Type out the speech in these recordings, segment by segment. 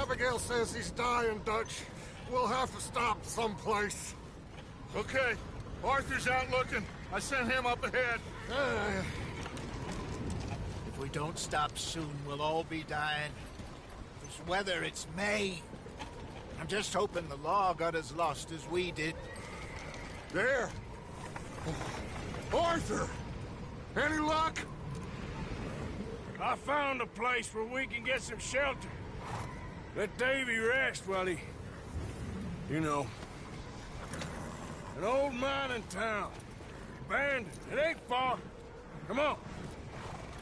Abigail says he's dying, Dutch. We'll have to stop someplace. Okay. Arthur's out looking. I sent him up ahead. If we don't stop soon, we'll all be dying. This weather, it's May. I'm just hoping the law got as lost as we did. There! Arthur! Any luck? I found a place where we can get some shelter. Let Davy rest while he... You know. An old mining town. Abandoned. It ain't far. Come on.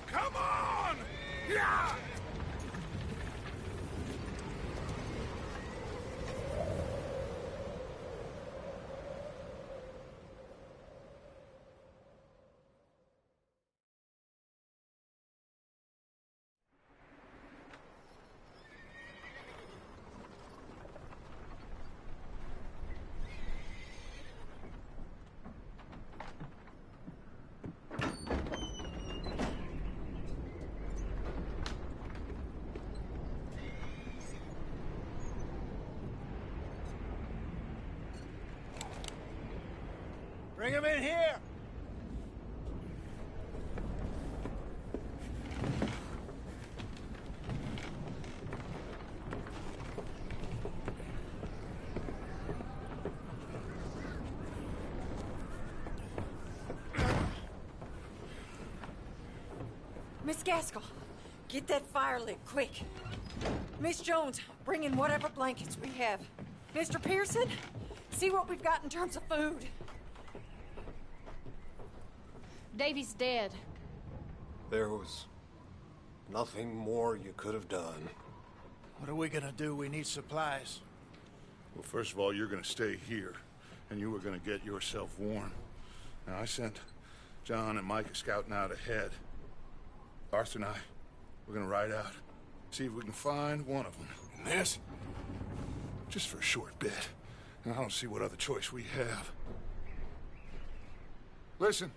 Come on! Yeah! Bring him in here! Miss Gaskell, get that fire lit, quick. Miss Jones, bring in whatever blankets we have. Mr. Pearson, see what we've got in terms of food. Davy's dead. There was nothing more you could have done. What are we gonna do? We need supplies. Well, first of all, you're gonna stay here, and you were gonna get yourself warm. Now, I sent John and Micah scouting out ahead. Arthur and I, we're gonna ride out, see if we can find one of them. And this? Just for a short bit. And I don't see what other choice we have. Listen.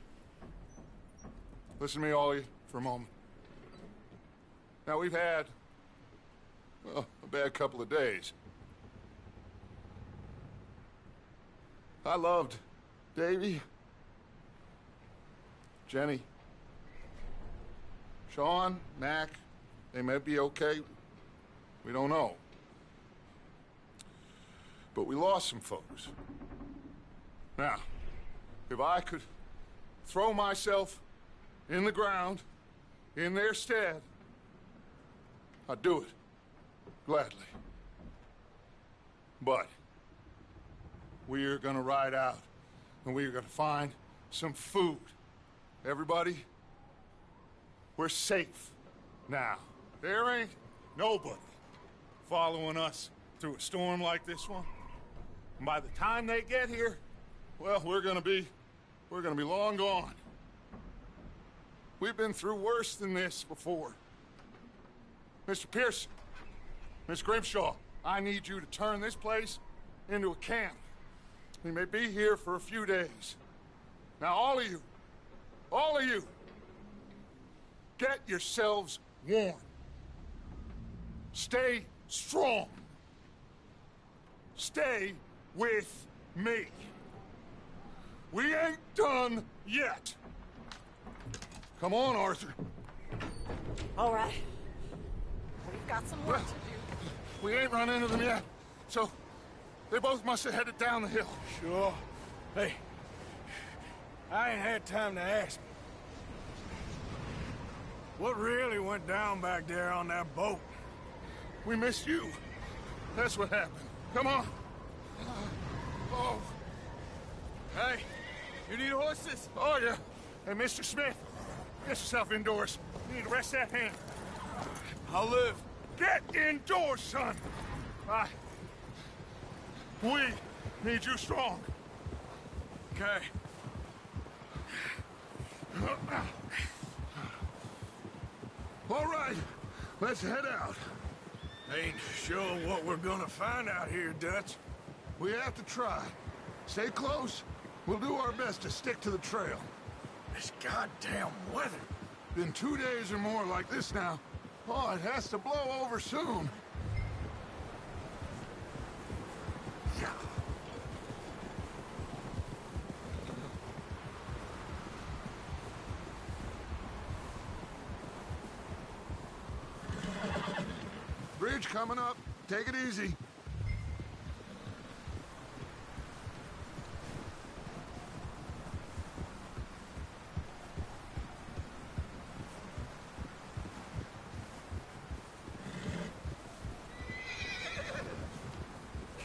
Listen to me, all of you, for a moment. Now, we've had, well, a bad couple of days. I loved Davy, Jenny, Sean, Mac. They may be okay. We don't know. But we lost some folks. Now, if I could throw myself in the ground, in their stead, I'd do it, gladly. But we are gonna ride out, and we are gonna find some food. Everybody, we're safe now. There ain't nobody following us through a storm like this one. And by the time they get here, well, we're gonna be long gone. We've been through worse than this before. Mr. Pearson, Miss Grimshaw, I need you to turn this place into a camp. We may be here for a few days. Now, all of you, get yourselves warm. Stay strong. Stay with me. We ain't done yet. Come on, Arthur. All right. We've got some work to do. We ain't run into them yet, so they both must have headed down the hill. Sure. Hey, I ain't had time to ask. What really went down back there on that boat? We missed you. That's what happened. Come on. Oh. Hey, you need horses? Oh, yeah. Hey, Mr. Smith, get yourself indoors. You need to rest that hand. I'll live. Get indoors, son. We need you strong. Okay. All right, let's head out. Ain't sure what we're gonna find out here, Dutch. We have to try. Stay close. We'll do our best to stick to the trail. This goddamn weather. Been 2 days or more like this now. Oh, it has to blow over soon. Bridge coming up. Take it easy.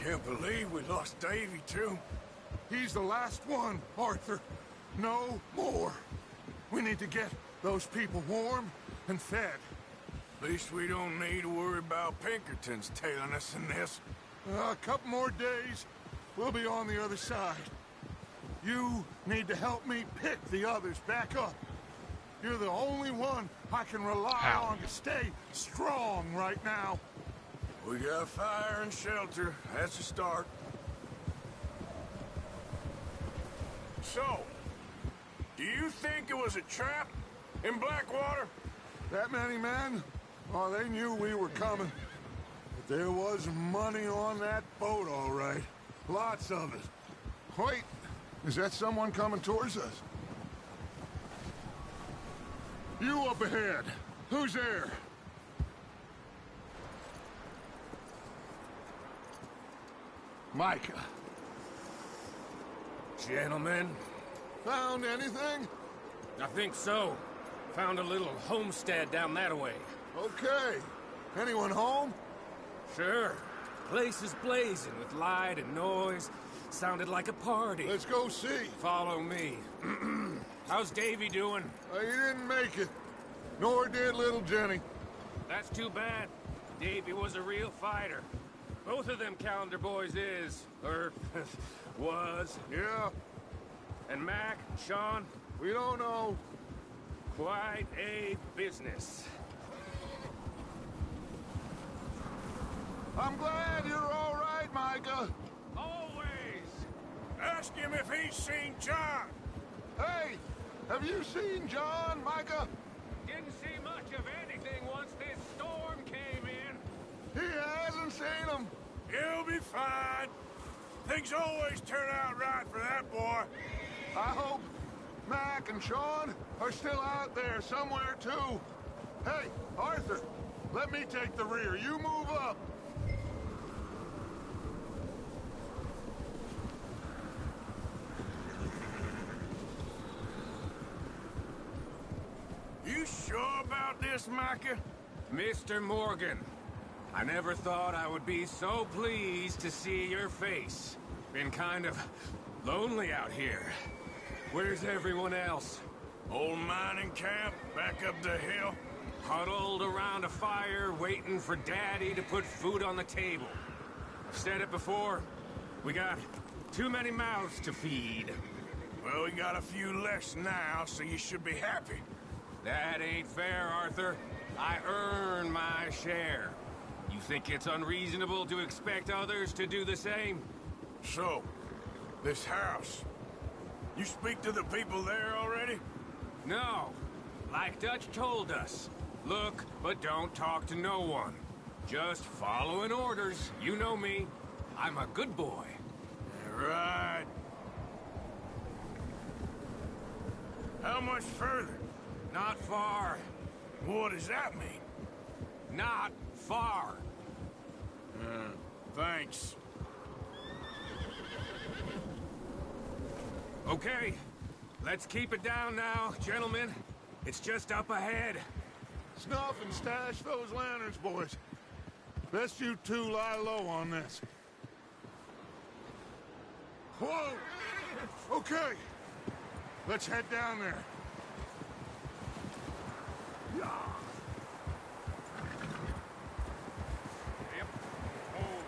Can't believe we lost Davy, too. He's the last one, Arthur. No more. We need to get those people warm and fed. At least we don't need to worry about Pinkertons tailing us in this. A couple more days, we'll be on the other side. You need to help me pick the others back up. You're the only one I can rely on to stay strong right now. We got fire and shelter. That's a start. So, do you think it was a trap in Blackwater? That many men? Oh, they knew we were coming. But there was money on that boat, all right. Lots of it. Wait, is that someone coming towards us? You up ahead. Who's there? Micah. Gentlemen, Found anything? I think so. Found a little homestead down that way. Okay. Anyone home? Sure. Place is blazing with light and noise. Sounded like a party. Let's go see. Follow me. How's Davy doing? He didn't make it. Nor did little Jenny. That's too bad. Davy was a real fighter. Both of them Calendar boys is, or was. Yeah, And Mac, Sean, we don't know. quite a business. I'm glad you're all right, Micah. Always! Ask him if he's seen John. Hey, have you seen John, Micah? Didn't see much of anything once this storm came in. He hasn't seen him. He'll be fine. Things always turn out right for that boy. I hope Mac and Sean are still out there somewhere, too. Hey, Arthur, let me take the rear. You move up. You sure about this, Micah? Mr. Morgan, I never thought I would be so pleased to see your face. Been kind of lonely out here. Where's everyone else? Old mining camp back up the hill. Huddled around a fire, waiting for Daddy to put food on the table. I've said it before, we got too many mouths to feed. Well, we got a few less now, so you should be happy. That ain't fair, Arthur. I earn my share. You think it's unreasonable to expect others to do the same? So, this house. You speak to the people there already? No. Like Dutch told us. Look, but don't talk to no one. Just following orders. You know me. I'm a good boy. Right. How much further? Not far. What does that mean? Not far. Thanks. Okay. Let's keep it down now, gentlemen. It's just up ahead. Snuff and stash those lanterns, boys. Best you two lie low on this. Whoa! Okay. Let's head down there. Yeah. Yep. Oh.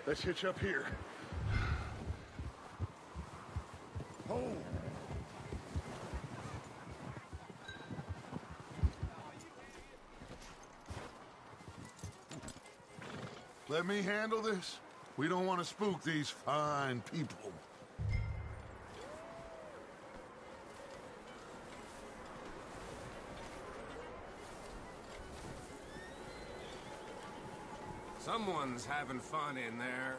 Let's hitch up here. Oh. Let me handle this. We don't want to spook these fine people. Someone's having fun in there.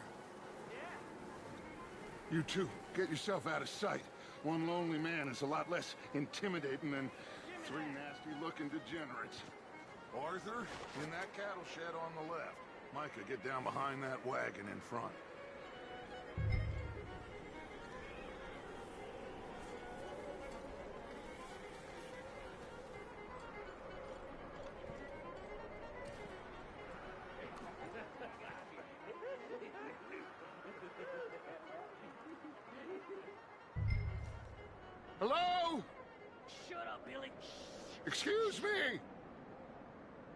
You two, get yourself out of sight. One lonely man is a lot less intimidating than three nasty-looking degenerates. Arthur, in that cattle shed on the left. Micah, get down behind that wagon in front. Hello? Shut up, Billy. Excuse me?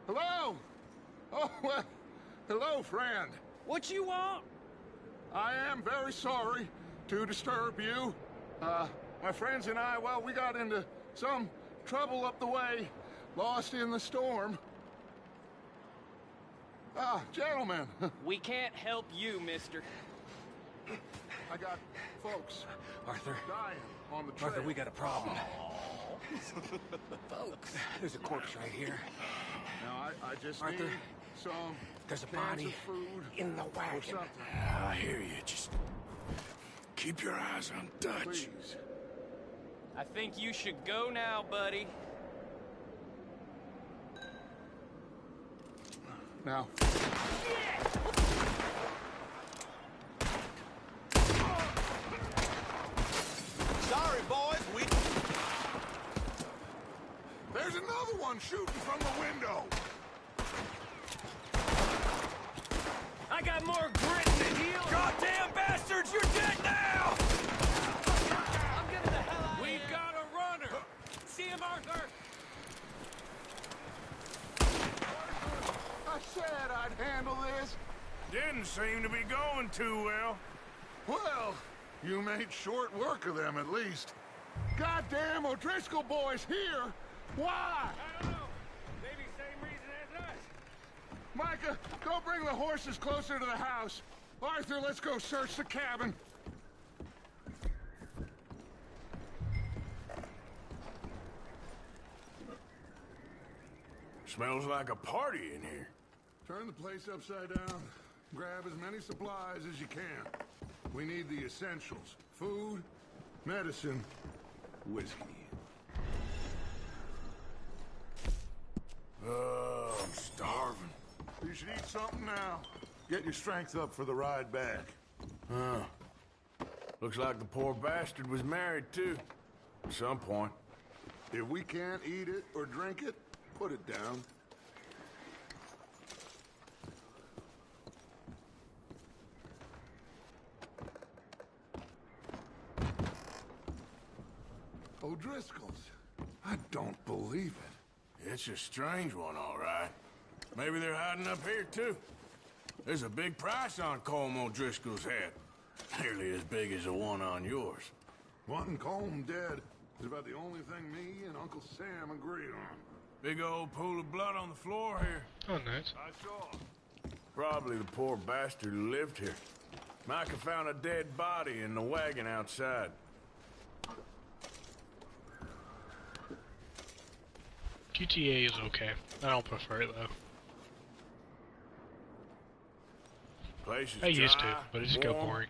Hello? Oh, well, hello, friend. What you want? I am very sorry to disturb you. My friends and I, well, we got into some trouble up the way, lost in the storm. Ah, gentlemen. We can't help you, mister. I got folks Arthur. dying on the trail. Arthur, we got a problem. Folks. There's a corpse right here. Now, I just Arthur, need some there's a cans body of food in the or wagon. something. I hear you. Just keep your eyes on Dutch. Please. I think you should go now, buddy. Now. Sorry, boys, we... There's another one shooting from the window. I got more grit than heel. Goddamn bastards, you're dead now! I'm getting the hell out of We've here. got a runner! See him, Arthur? I said I'd handle this. Didn't seem to be going too well. Well, you made short work of them at least. Goddamn O'Driscoll boys here. Why? I don't know. Maybe same reason as us. Micah, go bring the horses closer to the house. Arthur, let's go search the cabin. Smells like a party in here. Turn the place upside down. Grab as many supplies as you can. We need the essentials. Food, medicine, whiskey. I'm starving. You should eat something now. Get your strength up for the ride back. Looks like the poor bastard was married, too. At some point. If we can't eat it or drink it, put it down. O'Driscoll's. I don't believe it. It's a strange one, all right. Maybe they're hiding up here, too. There's a big price on Colm O'Driscoll's head. Nearly as big as the one on yours. Wanting Colm dead is about the only thing me and Uncle Sam agree on. Big old pool of blood on the floor here. Oh, nice. I saw. Probably the poor bastard who lived here. Micah found a dead body in the wagon outside. GTA is okay. I don't prefer it though. Place is I used to, dry, but it just got warm. boring.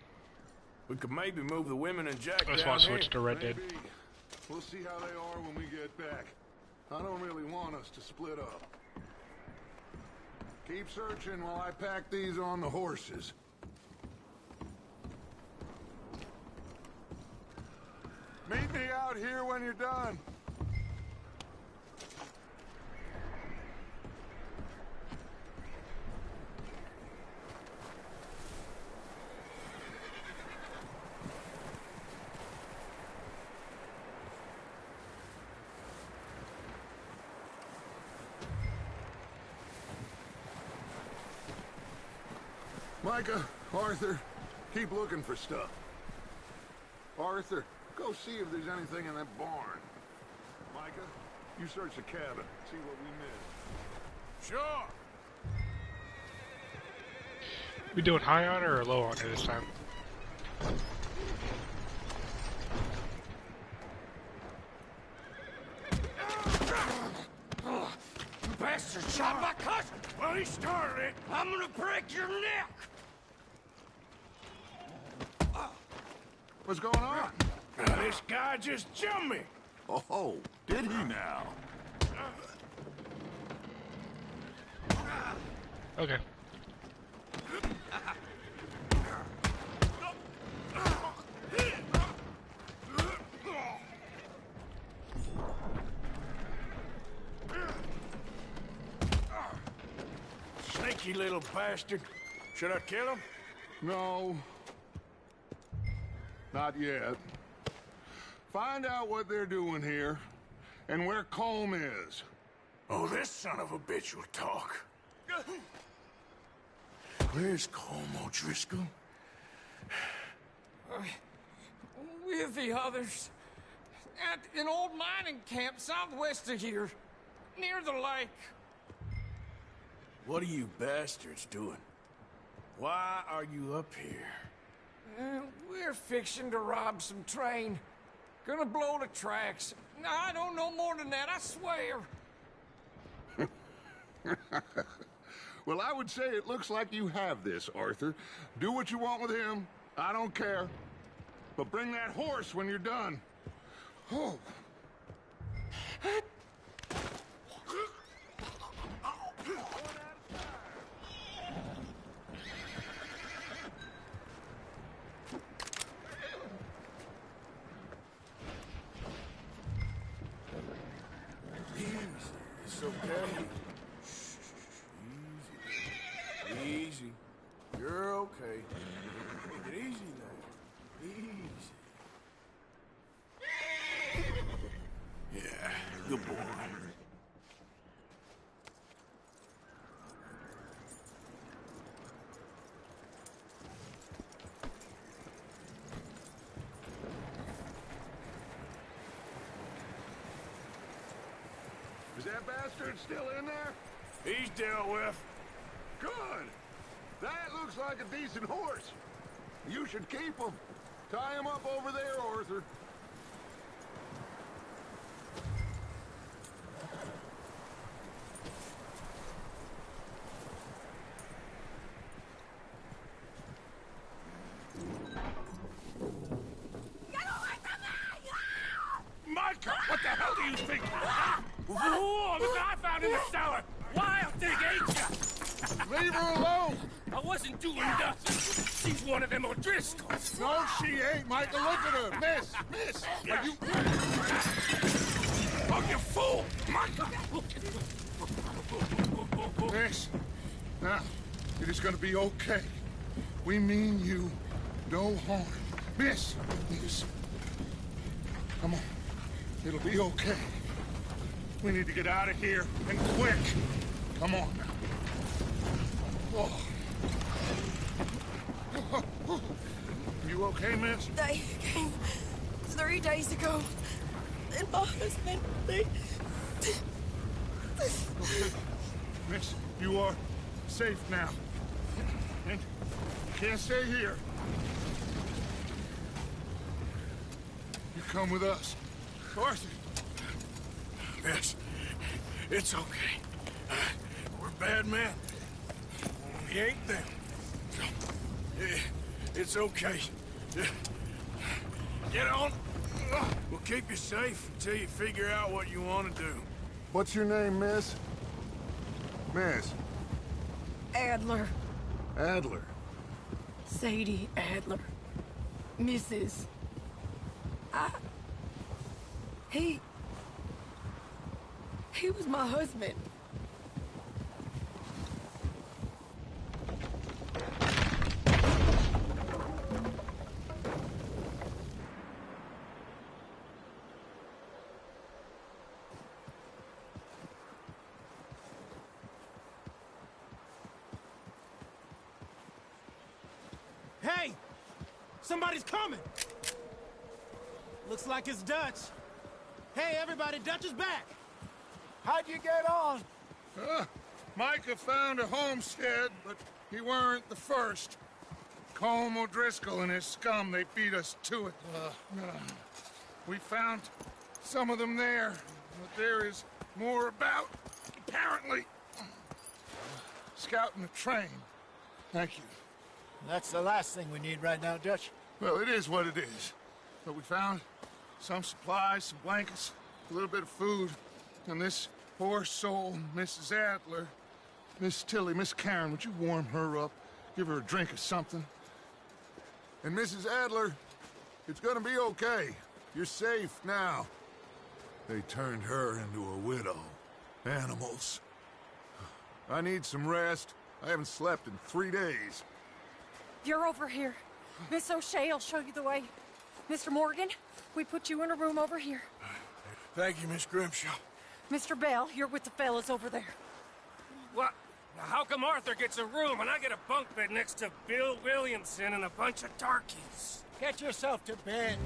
We could maybe move the women and Jack That's down why I here. switched to Red Dead. Maybe. We'll see how they are when we get back. I don't really want us to split up. Keep searching while I pack these on the horses. Meet me out here when you're done. Micah, Arthur, keep looking for stuff. Arthur, go see if there's anything in that barn. Micah, you search the cabin, see what we missed. Sure. We doing high on her or low on her this time? Bastard shot my cousin! Well, he started it. I'm gonna break your neck! What's going on? This guy just jumped me! Oh, did he now? Okay. Sneaky little bastard. Should I kill him? No. Not yet. Find out what they're doing here, and where Colm is. Oh, this son of a bitch will talk. Where's Colm O'Driscoll? With the others. At an old mining camp southwest of here. Near the lake. What are you bastards doing? Why are you up here? We're fixing to rob some train. Gonna blow the tracks. I don't know more than that, I swear. Well, I would say it looks like you have this, Arthur. Do what you want with him. I don't care. But bring that horse when you're done. Oh. It's okay. Easy. Easy. You're okay. Take it easy now. Easy. Yeah, good boy. Is that bastard still in there? He's dealt with. Good. That looks like a decent horse. You should keep him. Tie him up over there, Arthur. Micah, what the hell do you think? Whoa, the guy found in the cellar. Wild thing, ain't ya? Leave her alone! I wasn't doing nothing. She's one of them O'Driscolls. No, she ain't, Michael. Look at her. Miss, are you... Oh, you fool! Micah! Miss, now, it is gonna be okay. We mean you no harm. Miss, come on. It'll be okay. We need to get out of here, and quick. Come on now. Oh. You okay, miss? They came 3 days ago. And my husband, Okay. Miss, you are safe now. And you can't stay here. You come with us. Arthur. Miss, it's okay. We're bad men. We ain't them. It's okay. Get on. We'll keep you safe until you figure out what you want to do. What's your name, miss? Miss. Adler. Adler. Sadie Adler. Mrs. He was my husband. Hey! Somebody's coming! Looks like it's Dutch. Hey, everybody, Dutch is back! How'd you get on? Micah found a homestead, but he weren't the first. Colm O'Driscoll and his scum, they beat us to it. We found some of them there, but there is more about, apparently. Scouting the train. Thank you. That's the last thing we need right now, Dutch. Well, it is what it is. But we found some supplies, some blankets, a little bit of food, and this poor soul, Mrs. Adler. Miss Tilly, Miss Karen, would you warm her up? Give her a drink or something? And Mrs. Adler, it's gonna be okay. You're safe now. They turned her into a widow. Animals. I need some rest. I haven't slept in 3 days. You're over here. Miss O'Shea will show you the way. Mr. Morgan, we put you in a room over here. Thank you, Miss Grimshaw. Mr. Bell, you're with the fellas over there. What? Now, how come Arthur gets a room and I get a bunk bed next to Bill Williamson and a bunch of darkies? Get yourself to bed.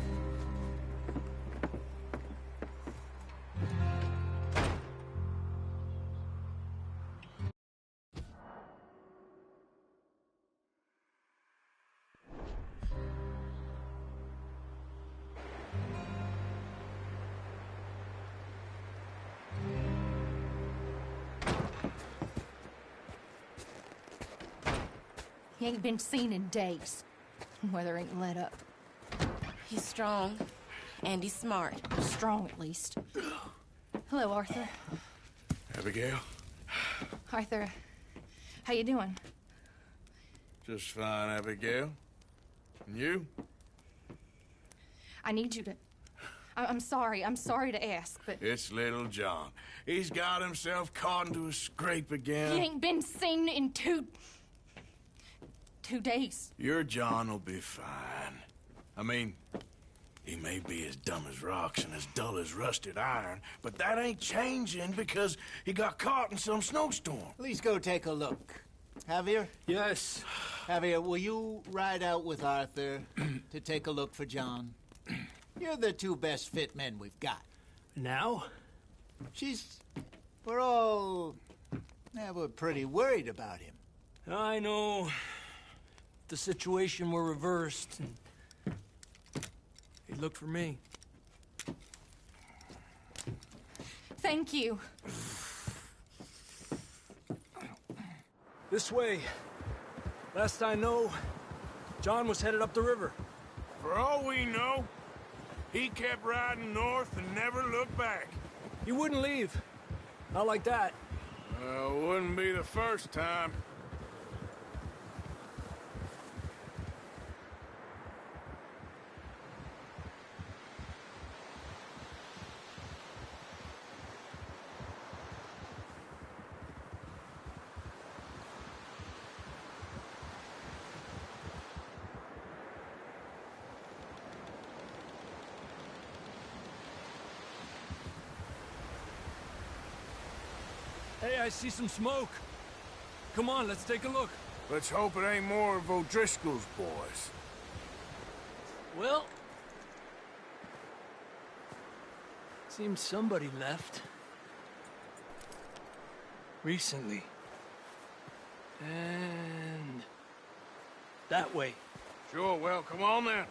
He ain't been seen in days. Weather ain't let up. He's strong, and he's smart. Strong, at least. Hello, Arthur. Abigail? Arthur, how you doing? Just fine, Abigail. And you? I need you to... I'm sorry to ask, but... It's little John. He's got himself caught into a scrape again. He ain't been seen in 2 days. Your John will be fine. I mean, he may be as dumb as rocks and as dull as rusted iron, but that ain't changing because he got caught in some snowstorm. Please go take a look. Javier? Yes. Javier, will you ride out with Arthur to take a look for John? You're the 2 best fit men we've got. Now? We're all... we're pretty worried about him. I know. The situation were reversed, and he looked for me. Thank you. This way. Last I know, John was headed up the river. For all we know, he kept riding north and never looked back. He wouldn't leave. Not like that. Wouldn't be the first time. Hey, I see some smoke. Come on, let's take a look. Let's hope it ain't more of O'Driscoll's boys. Well... seems somebody left. Recently. And... that way. Sure, well, come on then.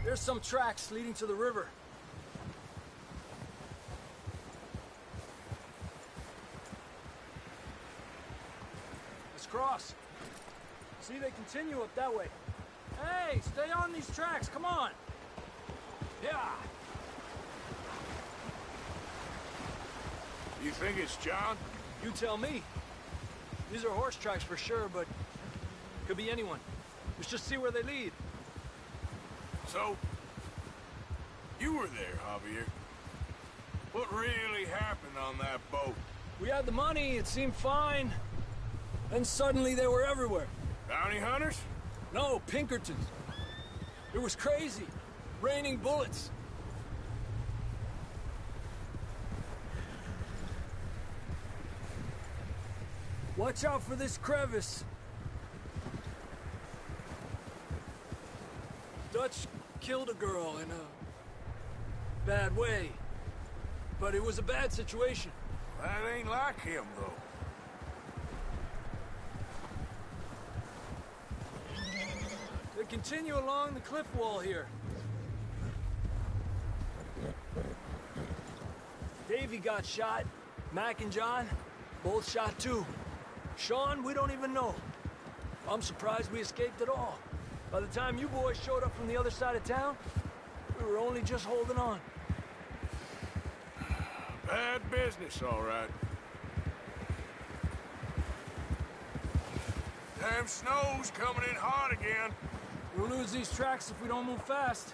There's some tracks leading to the river. Cross. See, they continue up that way. Hey, stay on these tracks, come on! Yeah! You think it's John? You tell me. These are horse tracks for sure, but could be anyone. Let's just see where they lead. So, you were there, Javier. What really happened on that boat? We had the money, it seemed fine. Then suddenly they were everywhere. Bounty hunters? No, Pinkertons. It was crazy. Raining bullets. Watch out for this crevice. Dutch killed a girl in a bad way. But it was a bad situation. That ain't like him, though. They continue along the cliff wall here. Davey got shot. Mac and John, both shot too. Sean, we don't even know. I'm surprised we escaped at all. By the time you boys showed up from the other side of town, we were only just holding on. Bad business, all right. Damn snow's coming in hard again. We'll lose these tracks if we don't move fast.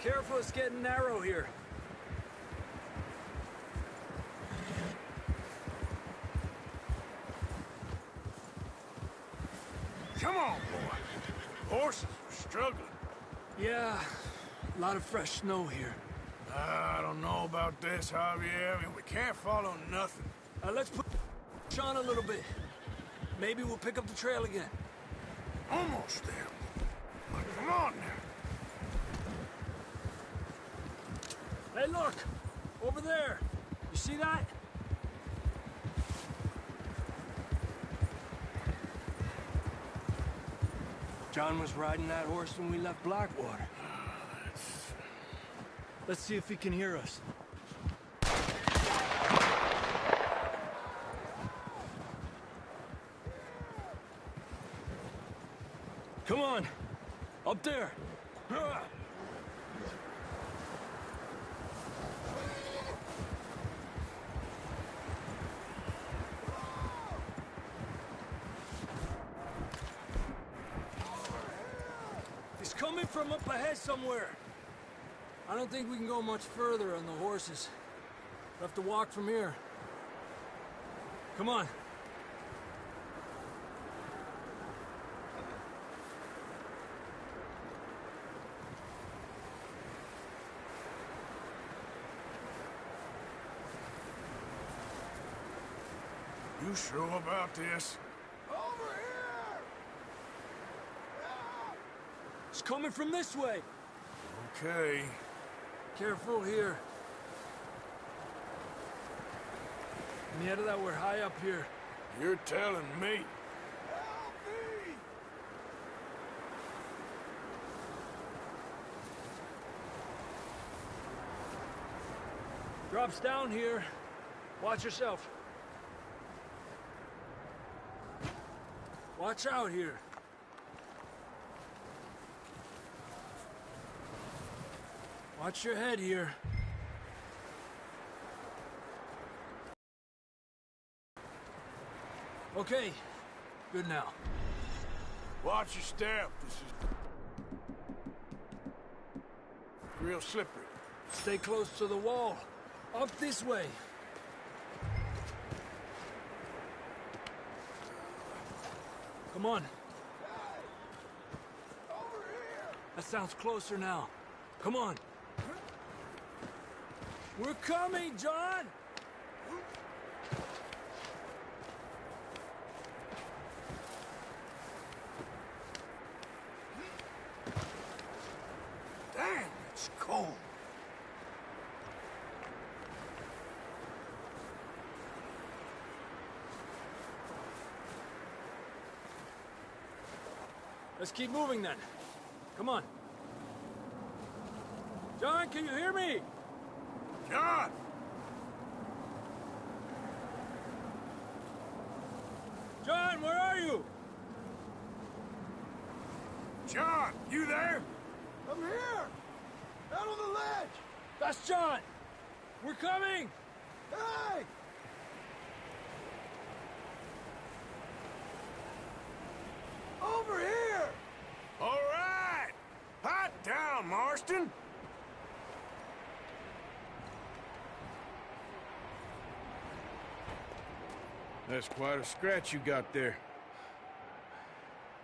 Careful, it's getting narrow here. Come on, boy. Horses are struggling. Yeah, a lot of fresh snow here. I don't know about this, Javier. I mean, we can't follow nothing. Let's push on a little bit. Maybe we'll pick up the trail again. Almost there. Come on now. Hey, look! Over there! You see that? John was riding that horse when we left Blackwater. Let's see if he can hear us. Come on! Up there! He's coming from up ahead somewhere. I don't think we can go much further on the horses. We'll have to walk from here. Come on. You sure about this? Over here! It's coming from this way. Okay. Careful here. Mierda, we're high up here. You're telling me. Help me! Drops down here. Watch yourself. Watch out here. Watch your head here. Okay, good now. Watch your step. This is real slippery. Stay close to the wall. Up this way. Come on. Over here! That sounds closer now. Come on. We're coming, John! Damn, it's cold. Let's keep moving then. Come on. John, can you hear me? John! John, where are you? John, you there? I'm here! Out on the ledge! That's John! We're coming! Hey! Over here! All right! Hot down, Marston! That's quite a scratch you got there.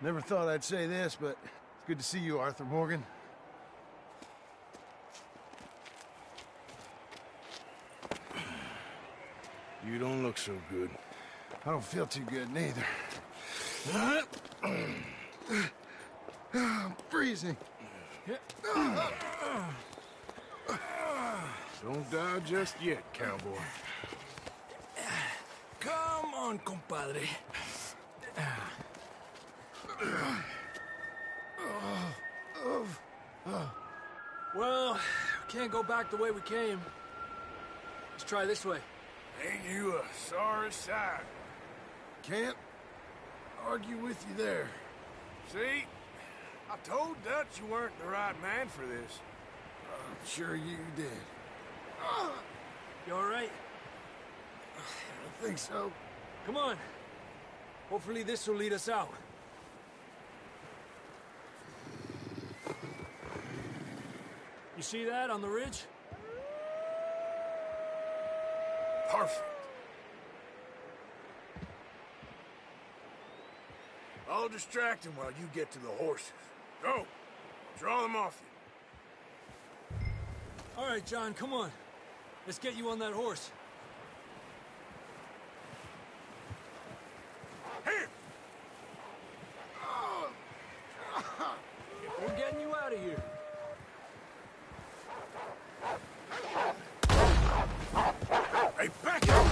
Never thought I'd say this, but it's good to see you, Arthur Morgan. You don't look so good. I don't feel too good, neither. I'm freezing. Don't die just yet, cowboy. Come on, compadre. Well, we can't go back the way we came. Let's try this way. Ain't you a sorry sight? Can't argue with you there. See? I told Dutch you weren't the right man for this. I'm sure you did. You all right? I think so. Come on. Hopefully this will lead us out. You see that on the ridge? Perfect. I'll distract him while you get to the horses. Go. Draw them off you. All right, John, come on. Let's get you on that horse. Here! We're getting you out of here. Hey, back up!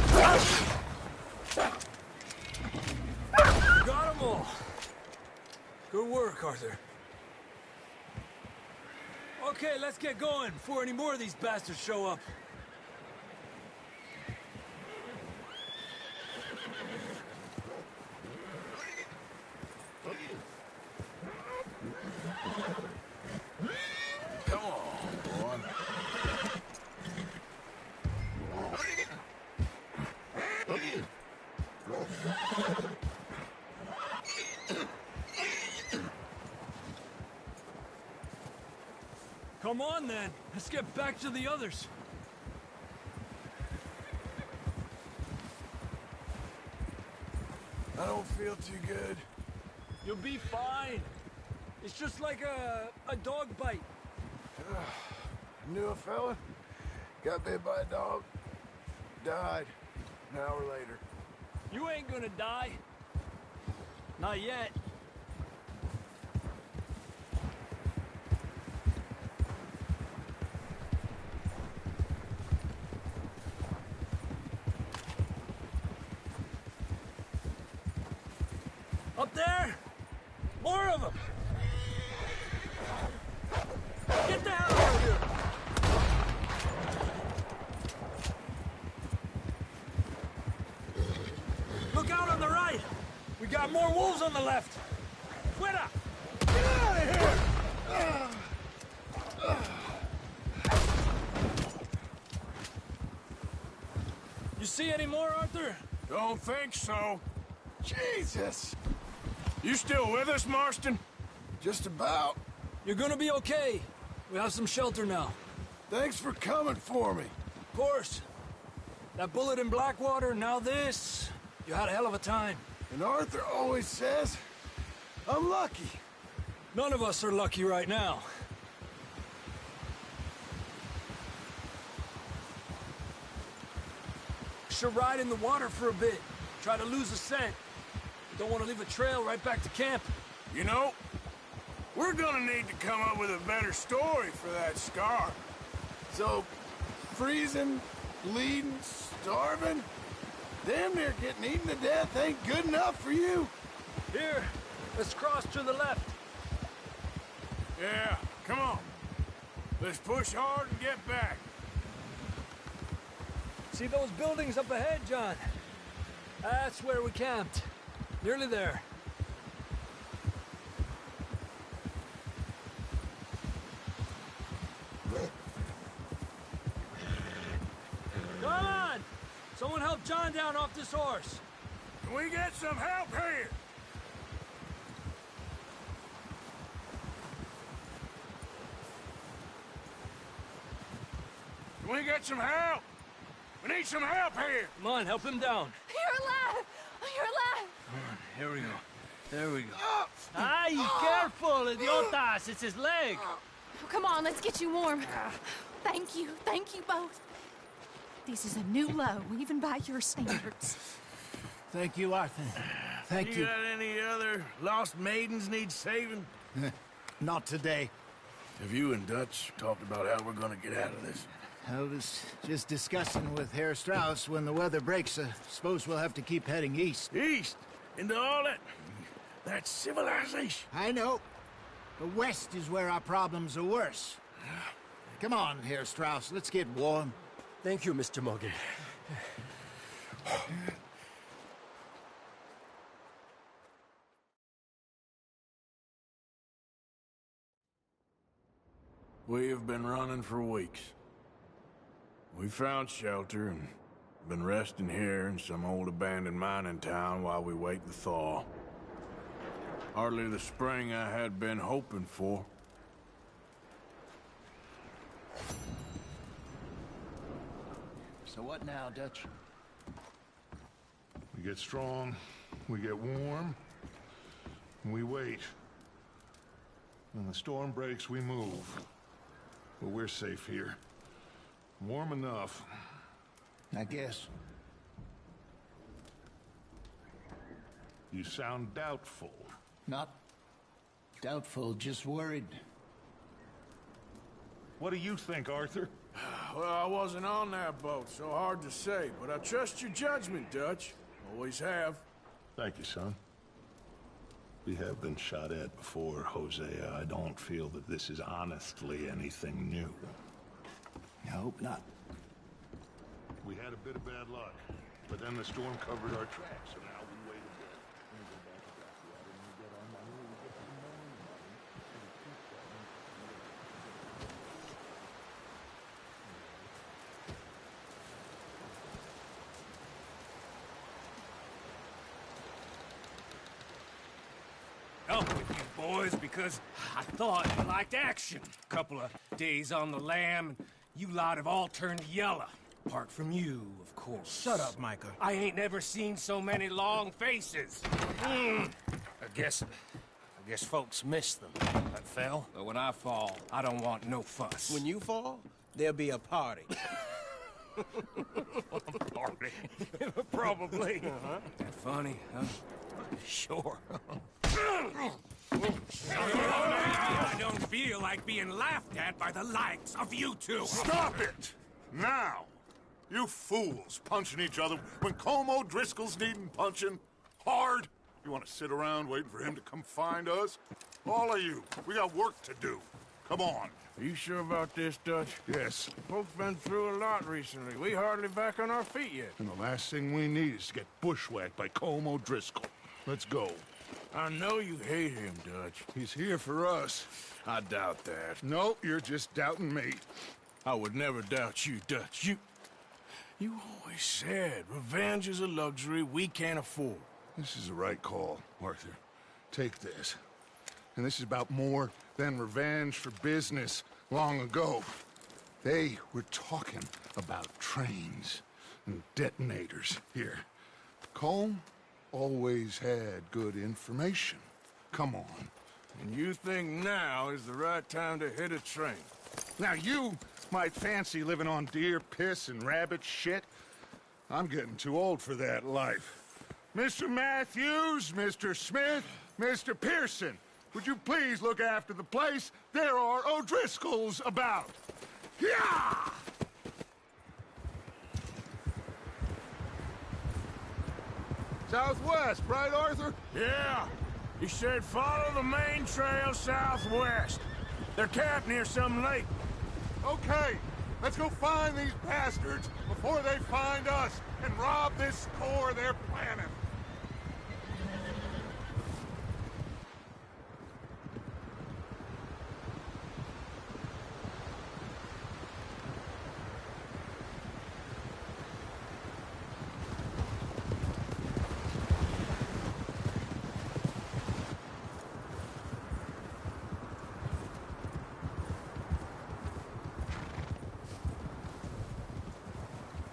Got them all. Good work, Arthur. Okay, let's get going before any more of these bastards show up. Come on, boy. Come on, then. Let's get back to the others. I don't feel too good. You'll be fine. It's just like a dog bite. Knew a fella, got bit by a dog, died an hour later. You ain't gonna die. Not yet. Up there! More of them! Get the hell out of here! Look out on the right! We got more wolves on the left! Fuera! Get out of here! You see any more, Arthur? Don't think so. Jesus! You still with us, Marston? Just about. You're gonna be okay. We have some shelter now. Thanks for coming for me. Of course. That bullet in Blackwater, now this. You had a hell of a time. And Arthur always says, I'm lucky. None of us are lucky right now. Should ride in the water for a bit. Try to lose the scent. Don't want to leave a trail right back to camp. You know, we're gonna need to come up with a better story for that scar. So, freezing, bleeding, starving, damn near getting eaten to death ain't good enough for you. Here, let's cross to the left. Yeah, come on. Let's push hard and get back. See those buildings up ahead, John? That's where we camped. Nearly there. Come on! Someone help John down off this horse. Can we get some help here? Can we get some help? We need some help here. Come on, help him down. You're alive! Here we go. There we go. Ay, careful, idiotas! It's his leg! Oh, come on, let's get you warm. Thank you both. This is a new low, even by your standards. Thank you, Arthur. Thank you. You got any other lost maidens need saving? Not today. Have you and Dutch talked about how we're gonna get out of this? I was just discussing with Herr Strauss when the weather breaks. Suppose we'll have to keep heading east. East? Into all that civilization? I know. The west is where our problems are worse. Come on, Herr Strauss, let's get warm. Thank you, Mr. Morgan. We have been running for weeks. We found shelter and been resting here in some old abandoned mining town while we wait the thaw. Hardly the spring I had been hoping for. So what now, Dutch? We get strong, we get warm, and we wait. When the storm breaks, we move. But we're safe here. Warm enough. I guess. You sound doubtful. Not doubtful, just worried. What do you think, Arthur? Well, I wasn't on that boat, so hard to say, but I trust your judgment, Dutch. Always have. Thank you, son. We have been shot at before, Hosea. I don't feel that this is honestly anything new. I hope not. We had a bit of bad luck, but then the storm covered our tracks, so now we wait a bit. Then we go back to Blackwater and we get on my way, we get some morning money, and we keep Up with you boys because I thought you liked action. Couple of days on the lam, and you lot have all turned yellow. Apart from you, of course. Shut up, Micah. I ain't never seen so many long faces. I guess folks miss them. That fell. But when I fall, I don't want no fuss. When you fall, there'll be a party. Party? Probably. That funny, huh? Sure. I don't feel like being laughed at by the likes of you two. Stop it! Now! You fools punching each other when Colm O'Driscoll's needing punching. Hard! You want to sit around waiting for him to come find us? All of you, we got work to do. Come on. Are you sure about this, Dutch? Yes. Folks been through a lot recently. We hardly back on our feet yet. And the last thing we need is to get bushwhacked by Colm O'Driscoll. Let's go. I know you hate him, Dutch. He's here for us. I doubt that. No, you're just doubting me. I would never doubt you, Dutch. You always said revenge is a luxury we can't afford. This is the right call, Arthur. Take this. And this is about more than revenge for business long ago. They were talking about trains and detonators here. Colm always had good information. Come on. And you think now is the right time to hit a train? Now you might fancy living on deer piss and rabbit shit. I'm getting too old for that life. Mr. Matthews, Mr. Smith, Mr. Pearson, would you please look after the place? There are O'Driscolls about. Yeah! Southwest, right, Arthur? Yeah. He said follow the main trail southwest. They're camped near some lake. Okay, let's go find these bastards before they find us and rob this store they're planning.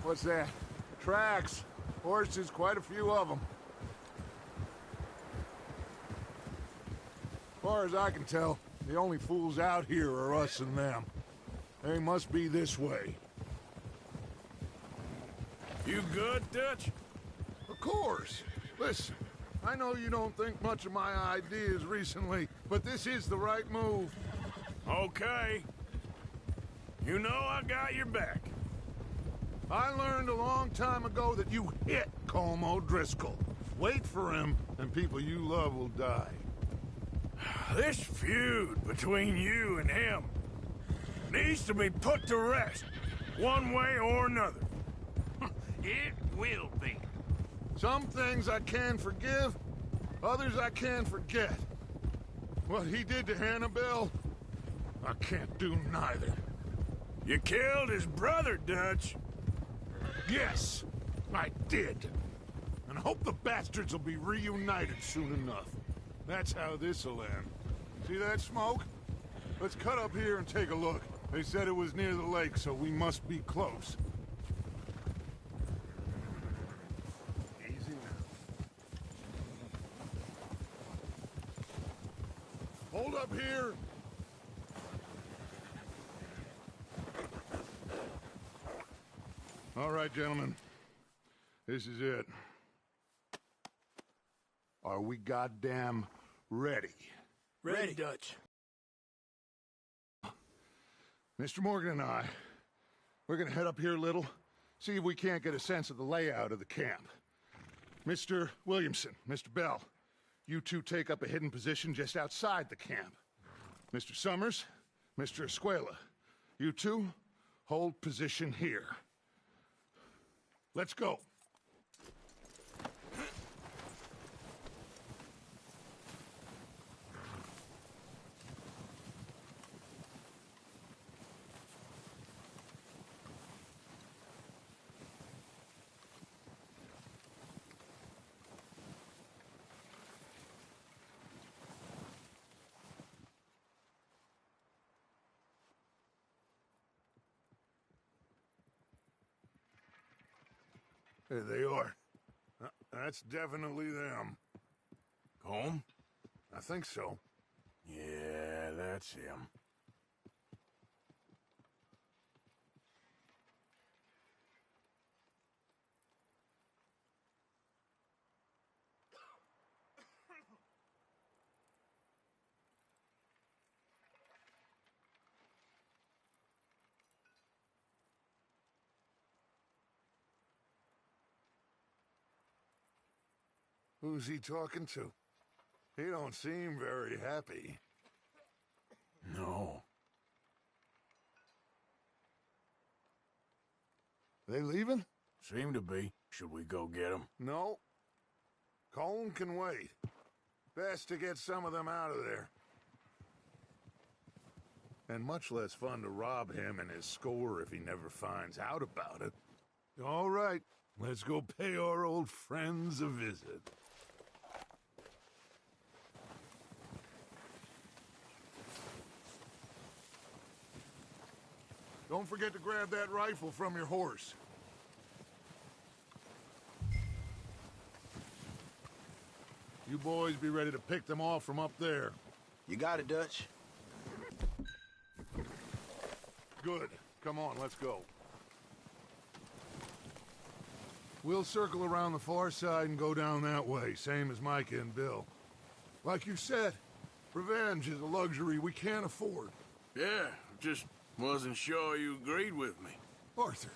What's that? Tracks. Horses, quite a few of them. far as I can tell, the only fools out here are us and them. They must be this way. You good, Dutch? Of course. Listen, I know you don't think much of my ideas recently, but this is the right move. Okay. You know I got your back. I learned a long time ago that you hit Colm O'Driscoll. Wait for him, and people you love will die. This feud between you and him needs to be put to rest, one way or another. It will be. Some things I can forgive, others I can forget. What he did to Annabelle, I can't do neither. You killed his brother, Dutch. Yes, I did. And I hope the bastards will be reunited soon enough. That's how this'll end. See that smoke? Let's cut up here and take a look. They said it was near the lake, so we must be close. Easy now. Hold up here! All right, gentlemen. This is it. Are we goddamn ready? Ready, Dutch. Mr. Morgan and I, we're gonna head up here a little, see if we can't get a sense of the layout of the camp. Mr. Williamson, Mr. Bell, you two take up a hidden position just outside the camp. Mr. Summers, Mr. Escuela, you two hold position here. Let's go. There they are. That's definitely them. Colm? I think so. Yeah, that's him. Who's he talking to? He don't seem very happy. No. They leaving? Seem to be. Should we go get them? No. Colm can wait. Best to get some of them out of there. And much less fun to rob him and his score if he never finds out about it. All right, let's go pay our old friends a visit. Don't forget to grab that rifle from your horse. You boys be ready to pick them off from up there. You got it, Dutch. Good. Come on, let's go. We'll circle around the far side and go down that way, same as Micah and Bill. Like you said, revenge is a luxury we can't afford. Yeah, just wasn't sure you agreed with me. Arthur.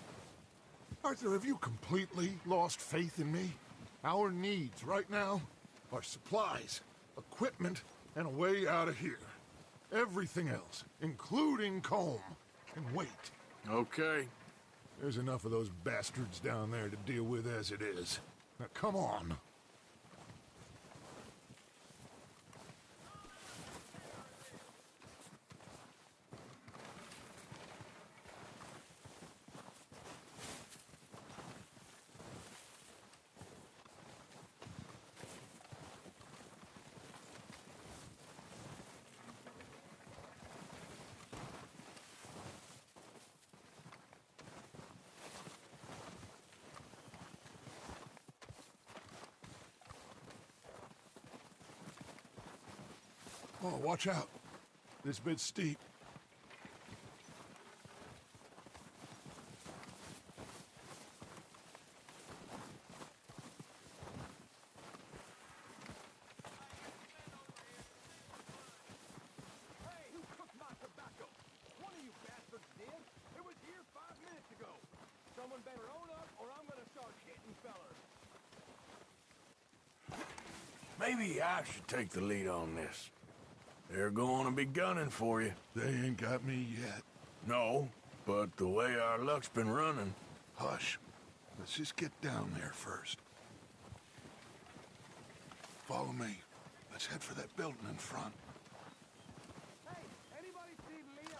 Arthur, have you completely lost faith in me? Our needs right now are supplies, equipment, and a way out of here. Everything else, including Colm, can wait. Okay. There's enough of those bastards down there to deal with as it is. Now, come on. Oh, watch out. This bit's steep. Someone better own up, or I'm gonna start hitting fellas. Maybe I should take the lead on this. They're going to be gunning for you. They ain't got me yet. No, but the way our luck's been running... Hush. Let's just get down there first. Follow me. Let's head for that building in front. Hey, anybody see Liam?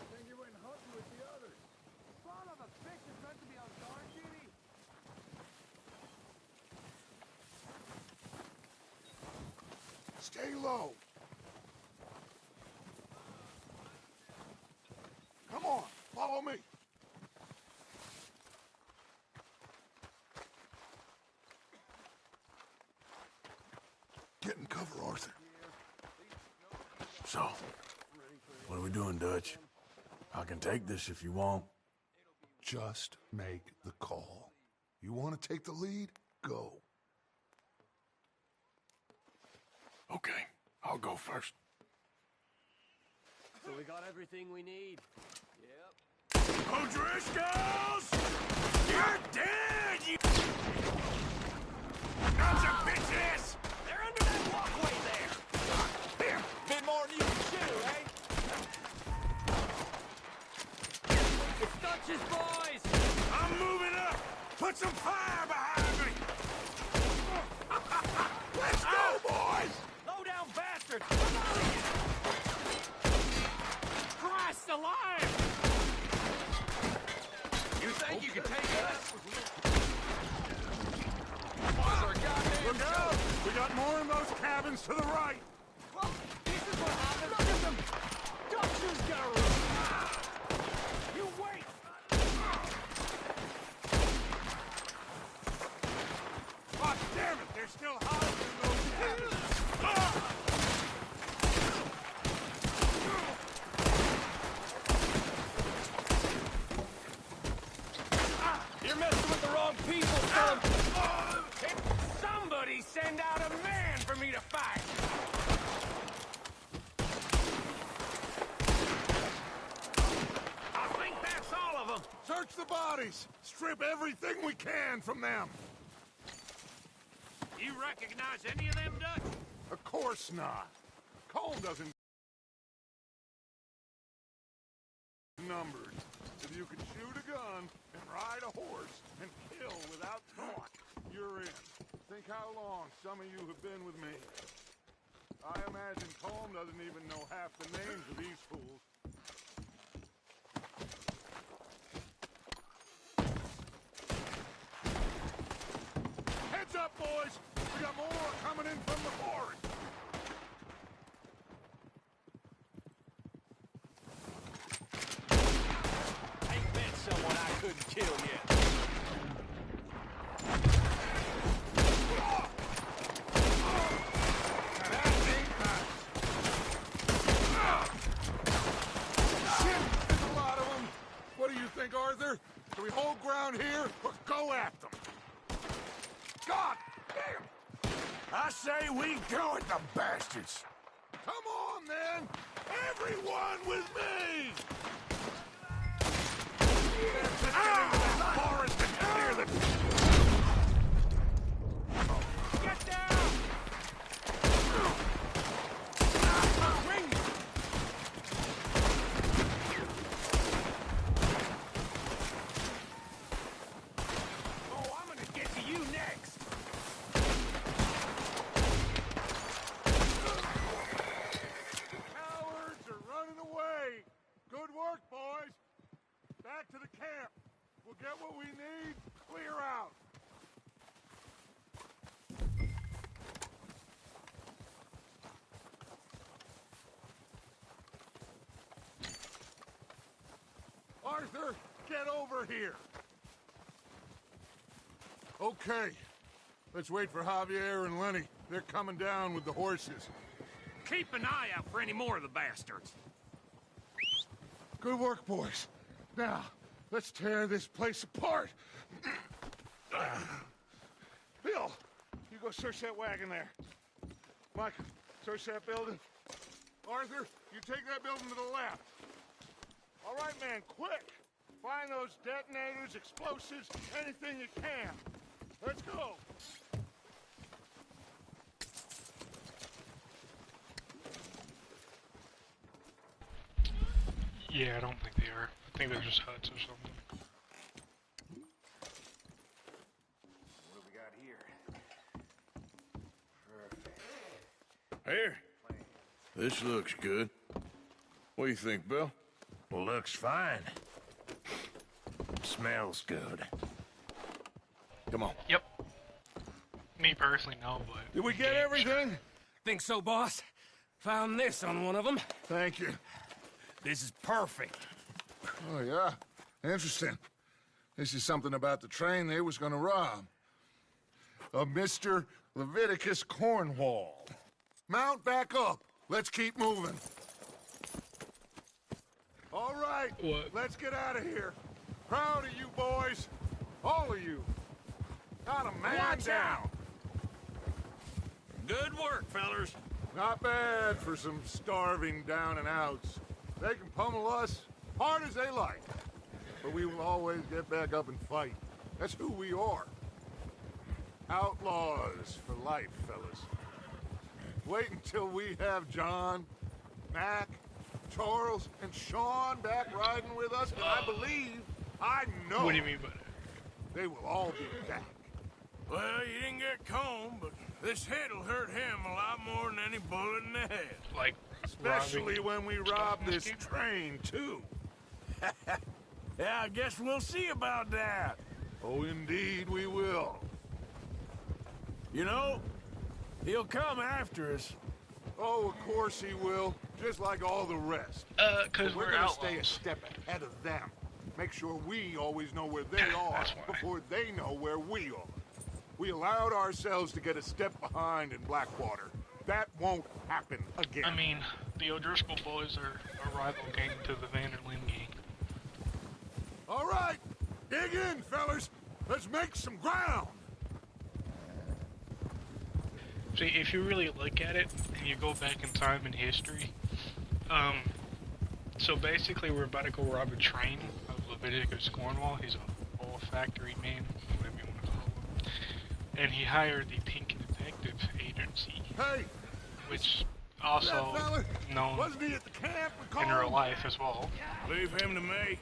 I think he went hunting with the others. Son of a bitch is meant to be on guard duty. Stay low. Come on, follow me. Get in cover, Arthur. So, what are we doing, Dutch? I can take this if you want. Just make the call. You want to take the lead? Go. Okay, I'll go first. So we got everything we need. Yep. O'Driscolls! You're dead, you... Sons of bitches! They're under that walkway there! Here! Bit more than you can chew, eh? It's Dutch's boys! I'm moving up! Put some fire behind me! Let's go, boys! Low down bastards! Christ alive! You think you can take us? Look out! We got more in those cabins to the right! Well, this is what happened. Look at them! Dutch's gonna run! You wait! God damn it! They're still housed in those cabins! You're messing with the wrong people, son! Somebody send out a man for me to fight! I think that's all of them! Search the bodies! Strip everything we can from them! You recognize any of them, Dutch? Of course not. Colm doesn't... numbered. If you can shoot a gun and ride a horse and kill without thought, you're in. Think how long some of you have been with me. I imagine Colm doesn't even know half the names of these fools. Heads up, boys! We got more coming in from the forest! Ain't met someone I couldn't kill yet. What do you think, Arthur? Do we hold ground here or go at them? God damn! I say we go at the bastards! Come on, then! Everyone with me! Let's get into the forest and clear the... Get down! Ring! Oh, I'm gonna get to you next! Cowards are running away! Good work, boys! Back to the camp. We'll get what we need, clear out. Arthur, get over here. Okay. Let's wait for Javier and Lenny. They're coming down with the horses. keep an eye out for any more of the bastards. Good work, boys. Now, let's tear this place apart. Bill, you go search that wagon there. Mike, search that building. Arthur, you take that building to the left. All right, man, quick. Find those detonators, explosives, anything you can. Let's go. Yeah, I don't think they are. I think they're just huts or something. What do we got here? Perfect. Here. This looks good. What do you think, Bill? Well, looks fine. Smells good. Come on. Yep. Me personally, no, but... Did we get everything? Think so, boss? Found this on one of them. Thank you. This is perfect. Oh, yeah? Interesting. This is something about the train they was gonna rob. Of Mr. Leviticus Cornwall. Mount back up. Let's keep moving. All right, let's get out of here. Proud of you boys. All of you. Not a man Watch down. out. Good work, fellers. Not bad for some starving down and outs. They can pummel us hard as they like. But we will always get back up and fight. That's who we are. Outlaws for life, fellas. Wait until we have John, Mac, Charles, and Sean back riding with us, and I believe, I know... What do you mean by that? They will all be back. Well, you didn't get Combe, but this hit'll hurt him a lot more than any bullet in the head. Like, especially when we rob this train, too. Yeah, I guess we'll see about that. Oh, indeed we will. You know, he'll come after us. Oh, of course he will. Just like all the rest. Cause we're we're gonna stay a outlaws. step ahead of them. Make sure we always know where they are before they know where we are. We allowed ourselves to get a step behind in Blackwater. That won't happen again. I mean, the O'Driscoll boys are a rival gang to the Vanderlyn gang. All right, dig in, fellas. Let's make some ground. See, if you really look at it, and you go back in time in history, so basically we're about to go rob a train of Leviticus Cornwall. He's a olfactory man, whatever you want to call him. And he hired the Pink Detective Agency, which also known Wasn't he at the camp? in real life as well. Leave him to me.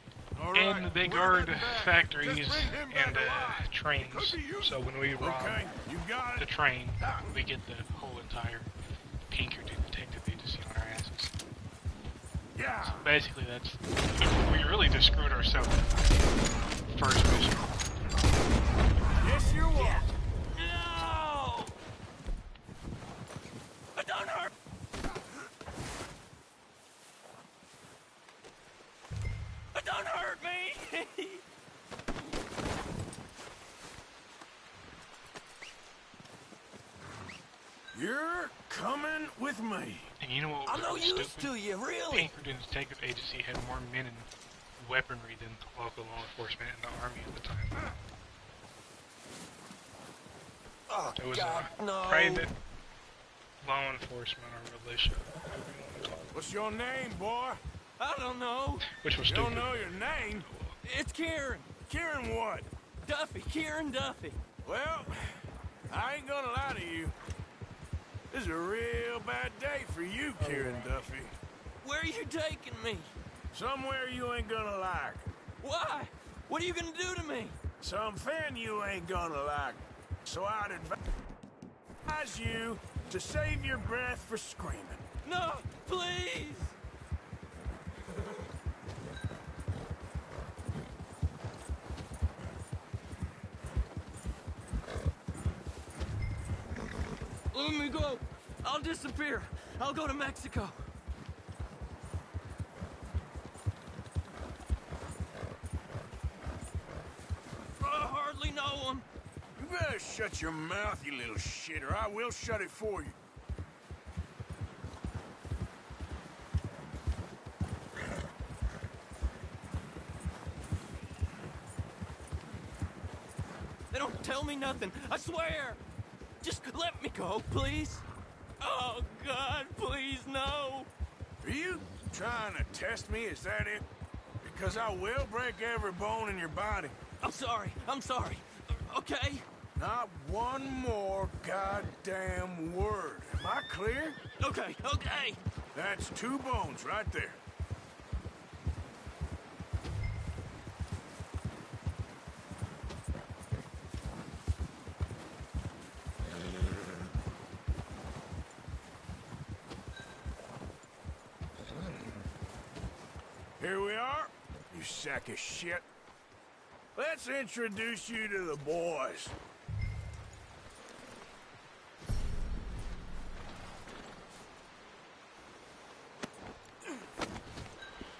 And they guard factories and trains. So when we rob the train, we get the whole entire Pinkerton Detective Agency on our asses. Yeah. So basically, we really just screwed ourselves. First mission. Yes, you will. Yeah. No! Don't hurt! Don't hurt me! You're coming with me. And you know what? I'm no was use stupid? to you, really. Pinkerton Detective Agency had more men and weaponry than the local law enforcement and the army at the time. Oh, It was God, a no. private law enforcement or militia. whatever you wanna call it. What's your name, boy? I don't know. Which was You stupid. don't know your name? It's Kieran. Kieran what? Duffy. Kieran Duffy. Well, I ain't gonna lie to you. This is a real bad day for you, Kieran Duffy. Where are you taking me? Somewhere you ain't gonna like. Why? What are you gonna do to me? Something you ain't gonna like. So I'd advise you to save your breath for screaming. No, please. Let me go. I'll disappear. I'll go to Mexico. I hardly know him. You better shut your mouth, you little shit, or I will shut it for you. tell me nothing. I swear. Just let me go, please. Oh, God, please, no. Are you trying to test me? Is that it? Because I will break every bone in your body. I'm sorry. Okay? Not one more goddamn word. Am I clear? Okay. That's 2 bones right there. Here we are, you sack of shit. Let's introduce you to the boys.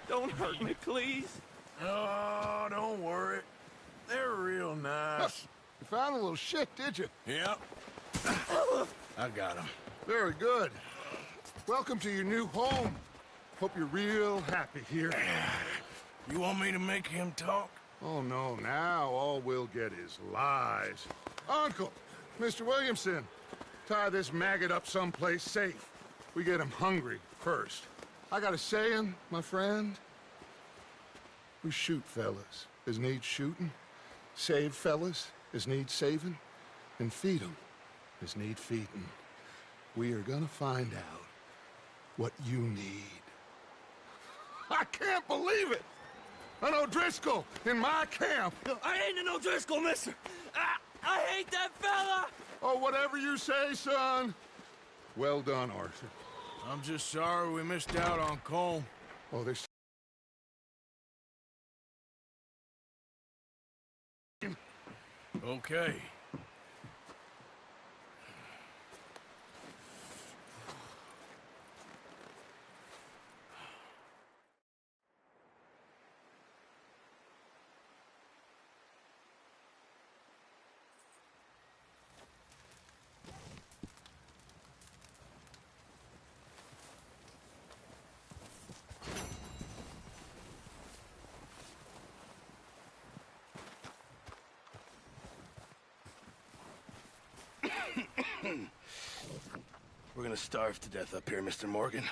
Don't hurt me, please. Oh, don't worry. They're real nice. You found a little shit, did you? Yep. I got him. Very good. Welcome to your new home. Hope you're real happy here. You want me to make him talk? Oh, no. Now all we'll get is lies. Uncle, Mr. Williamson, tie this maggot up someplace safe. We get him hungry first. I got a saying, my friend. We shoot fellas as need shooting, save fellas as need saving, and feed 'em as need feeding. We are gonna find out what you need. I can't believe it! An O'Driscoll in my camp! I ain't an O'Driscoll, mister! I hate that fella! Oh, whatever you say, son. Well done, Arthur. I'm just sorry we missed out on Colm. Oh, there's... Okay. We're gonna starve to death up here, Mr. Morgan.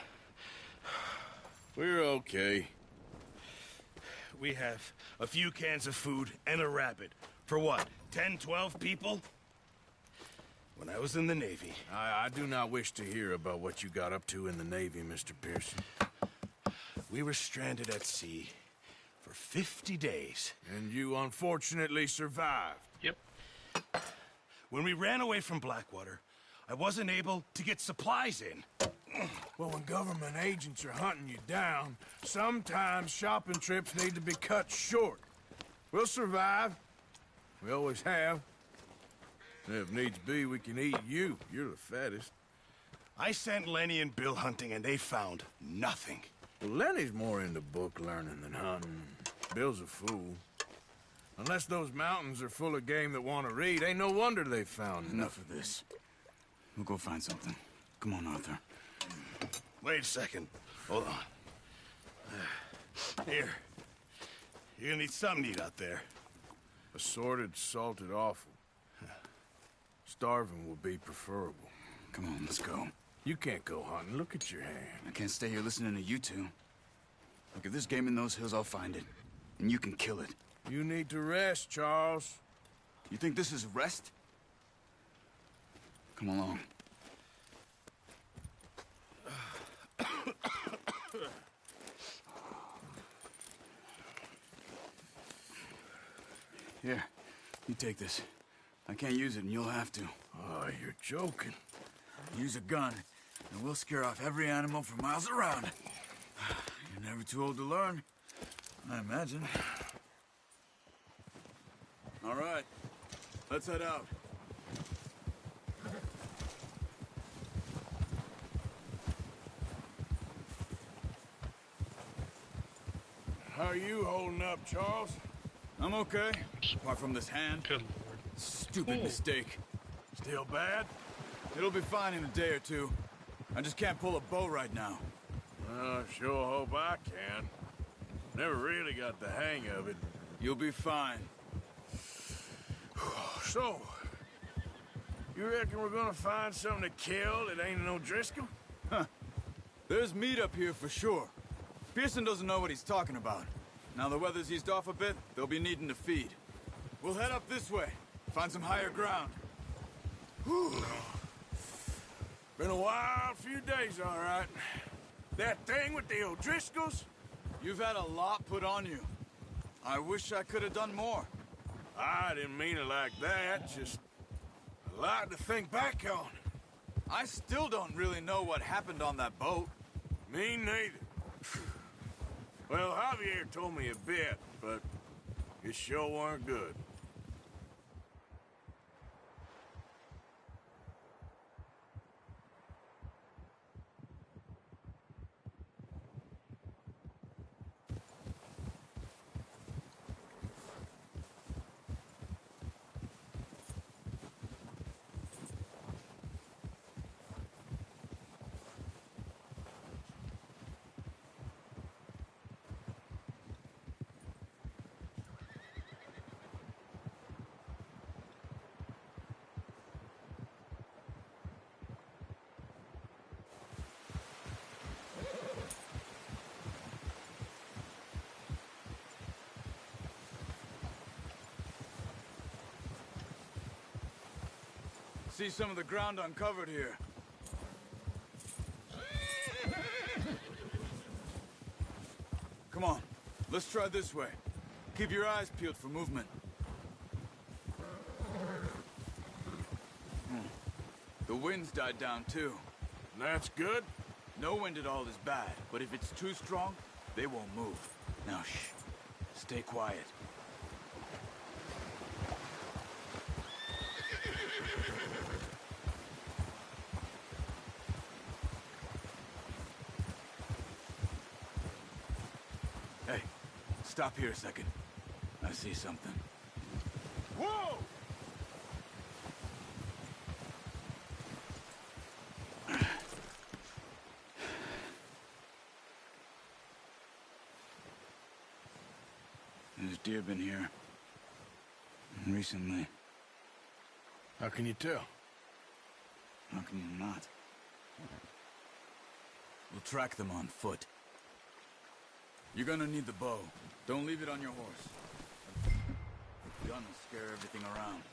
We're okay. We have a few cans of food and a rabbit. For what, 10, 12 people? When I was in the Navy... I do not wish to hear about what you got up to in the Navy, Mr. Pearson. We were stranded at sea for 50 days. And you unfortunately survived. Yep. When we ran away from Blackwater, I wasn't able to get supplies in. Well, when government agents are hunting you down, sometimes shopping trips need to be cut short. We'll survive. We always have. And if needs be, we can eat you. You're the fattest. I sent Lenny and Bill hunting, and they found nothing. Well, Lenny's more into book learning than hunting. Bill's a fool. Unless those mountains are full of game that want to read, ain't no wonder they found Enough of this. We'll go find something. Come on, Arthur. Wait a second. Hold on. Here. You're gonna need something to eat out there. Assorted, salted offal. Starving will be preferable. Come on, let's go. You can't go hunting. Look at your hand. I can't stay here listening to you two. Look, if there's game in those hills, I'll find it. And you can kill it. You need to rest, Charles. You think this is rest? Come along. Here, you take this. I can't use it, and you'll have to. Oh, you're joking. Use a gun, and we'll scare off every animal for miles around. You're never too old to learn, I imagine. All right, let's head out. How are you holding up, Charles? I'm okay, apart from this hand. Good lord. Stupid mistake. Still bad? It'll be fine in a day or two. I just can't pull a bow right now. I sure hope I can. Never really got the hang of it. You'll be fine. So, You reckon we're gonna find something to kill that ain't no Driscoll? Huh. There's meat up here for sure. Pearson doesn't know what he's talking about. Now the weather's eased off a bit, they'll be needing to feed. We'll head up this way, find some higher ground. Whew. Been a wild few days, all right. That thing with the O'Driscolls? You've had a lot put on you. I wish I could have done more. I didn't mean it like that, just a lot to think back on. I still don't really know what happened on that boat. Me neither. Well, Javier told me a bit, but it sure weren't good. See some of the ground uncovered here. Come on, let's try this way. Keep your eyes peeled for movement. The wind's died down too. That's good? No wind at all is bad, but if it's too strong, they won't move. Now shh, stay quiet. Hey, stop here a second. I see something. Whoa! There's deer been here. Recently. How can you tell? How can you not? We'll track them on foot. You're gonna need the bow. Don't leave it on your horse. The gun will scare everything around.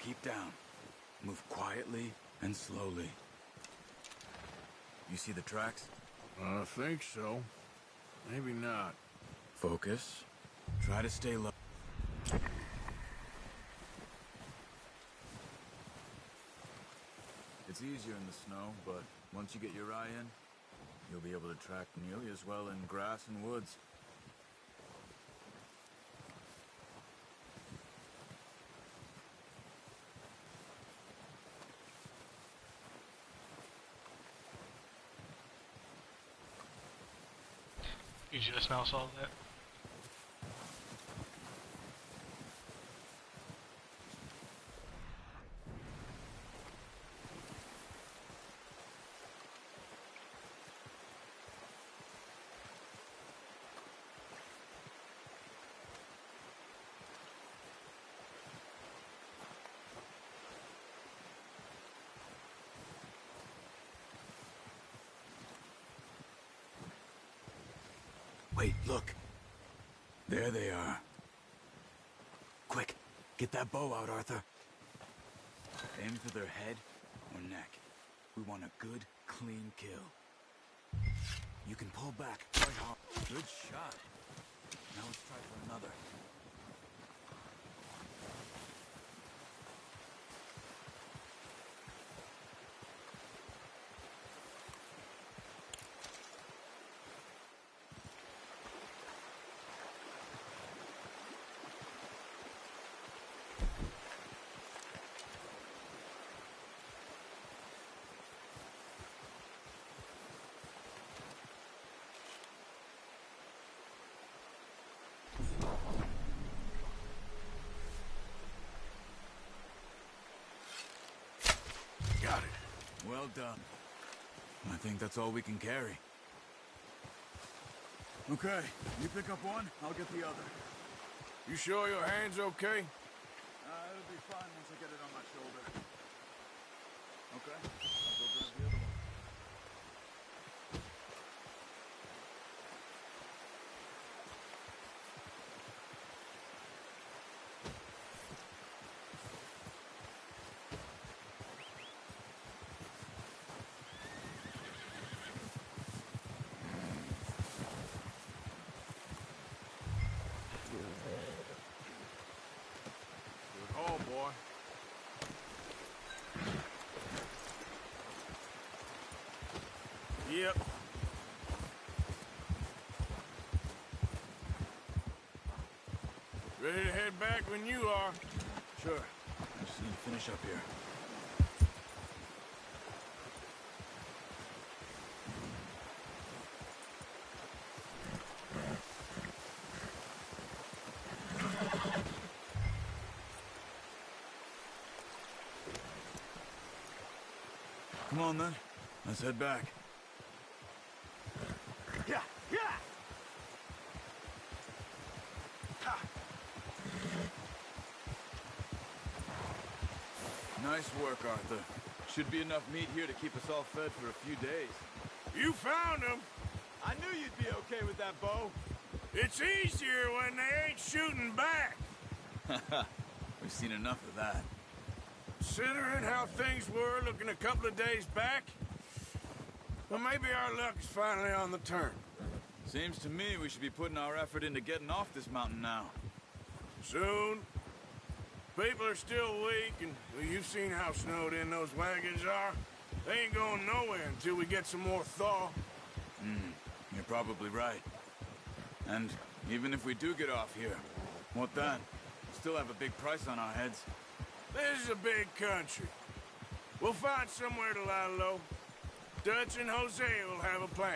Keep down. Move quietly and slowly. You see the tracks? I think so. Maybe not. Focus. Try to stay low. It's easier in the snow, but once you get your eye in, you'll be able to track nearly as well in grass and woods. You just now saw that? Wait, look. There they are. Quick, get that bow out, Arthur. Aim for their head or neck. We want a good, clean kill. You can pull back quite hard. Good shot. Now let's try for another. Got it. Well done. I think that's all we can carry. Okay, you pick up one, I'll get the other. You sure your hand's okay? It'll be fine once I get it Oh, boy. Yep. Ready to head back when you are. Sure. I just need to finish up here. Come on, then. Let's head back. Yeah, yeah. Nice work, Arthur. Should be enough meat here to keep us all fed for a few days. You found him. I knew you'd be okay with that, Bo. It's easier when they ain't shooting back. We've seen enough of that. Considering how things were looking a couple of days back, well, maybe our luck is finally on the turn. Seems to me we should be putting our effort into getting off this mountain now. Soon. People are still weak, and well, you've seen how snowed in those wagons are. They ain't going nowhere until we get some more thaw. You're probably right. And even if we do get off here, what then? We still have a big price on our heads. This is a big country. We'll find somewhere to lie low. Dutch and Hosea will have a plan.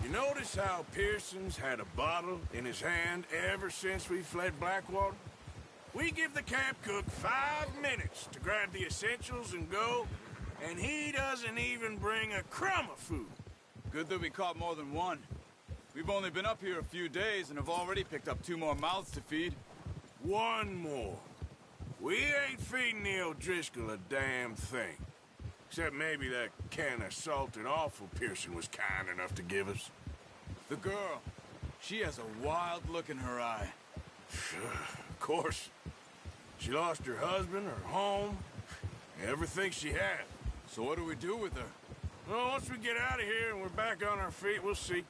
You notice how Pearson's had a bottle in his hand ever since we fled Blackwater? We give the camp cook 5 minutes to grab the essentials and go, and he doesn't even bring a crumb of food. Good that we caught more than one. We've only been up here a few days and have already picked up 2 more mouths to feed. 1 more. We ain't feeding the O'Driscoll a damn thing. Except maybe that can of salted offal Pearson was kind enough to give us. The girl. She has a wild look in her eye. Of course. She lost her husband, her home, everything she had. So what do we do with her? Well, once we get out of here and we're back on our feet, we'll see.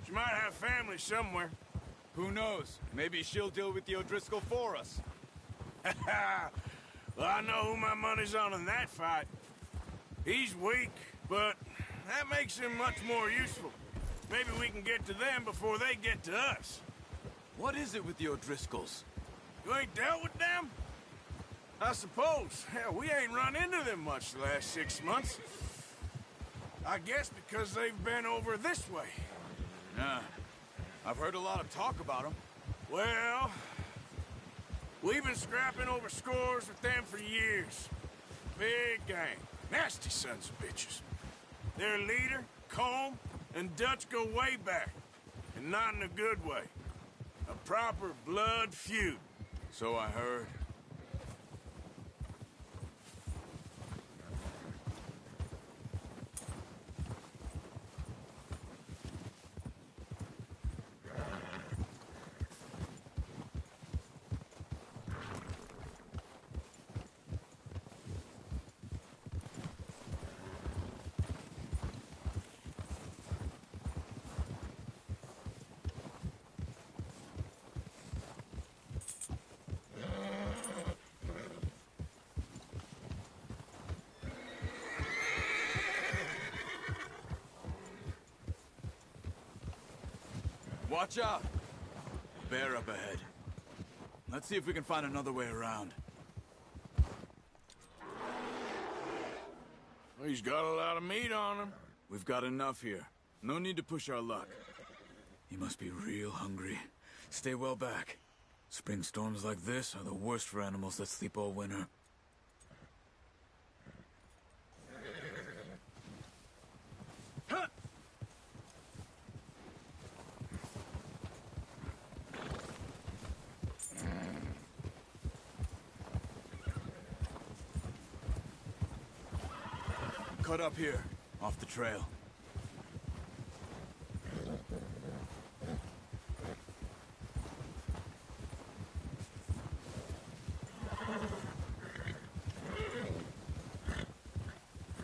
She might have family somewhere. Who knows? Maybe she'll deal with the O'Driscoll for us. Well, I know who my money's on in that fight. He's weak, but that makes him much more useful. Maybe we can get to them before they get to us. What is it with the O'Driscolls? You ain't dealt with them? I suppose. Hell, we ain't run into them much the last 6 months. I guess because they've been over this way. Yeah. I've heard a lot of talk about them. Well, we've been scrapping over scores with them for years. Big gang. Nasty sons of bitches. Their leader, Colm, and Dutch go way back. And not in a good way. A proper blood feud. So I heard. Watch out! Bear up ahead. Let's see if we can find another way around. Well, he's got a lot of meat on him. We've got enough here. No need to push our luck. He must be real hungry. Stay well back. Spring storms like this are the worst for animals that sleep all winter. Cut up here, off the trail.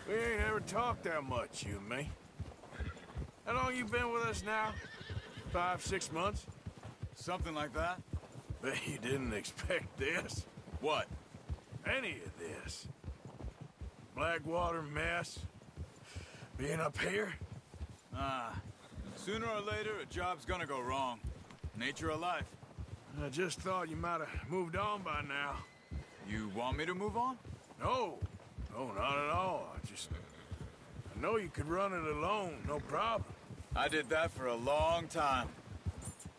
We ain't ever talked that much, you and me. How long you been with us now? 5, 6 months? Something like that. Bet you didn't expect this. What? Any of this. Blackwater mess. Being up here? Sooner or later, a job's gonna go wrong. Nature of life. I just thought you might have moved on by now. You want me to move on? No. No, not at all. I know you could run it alone, no problem. I did that for a long time.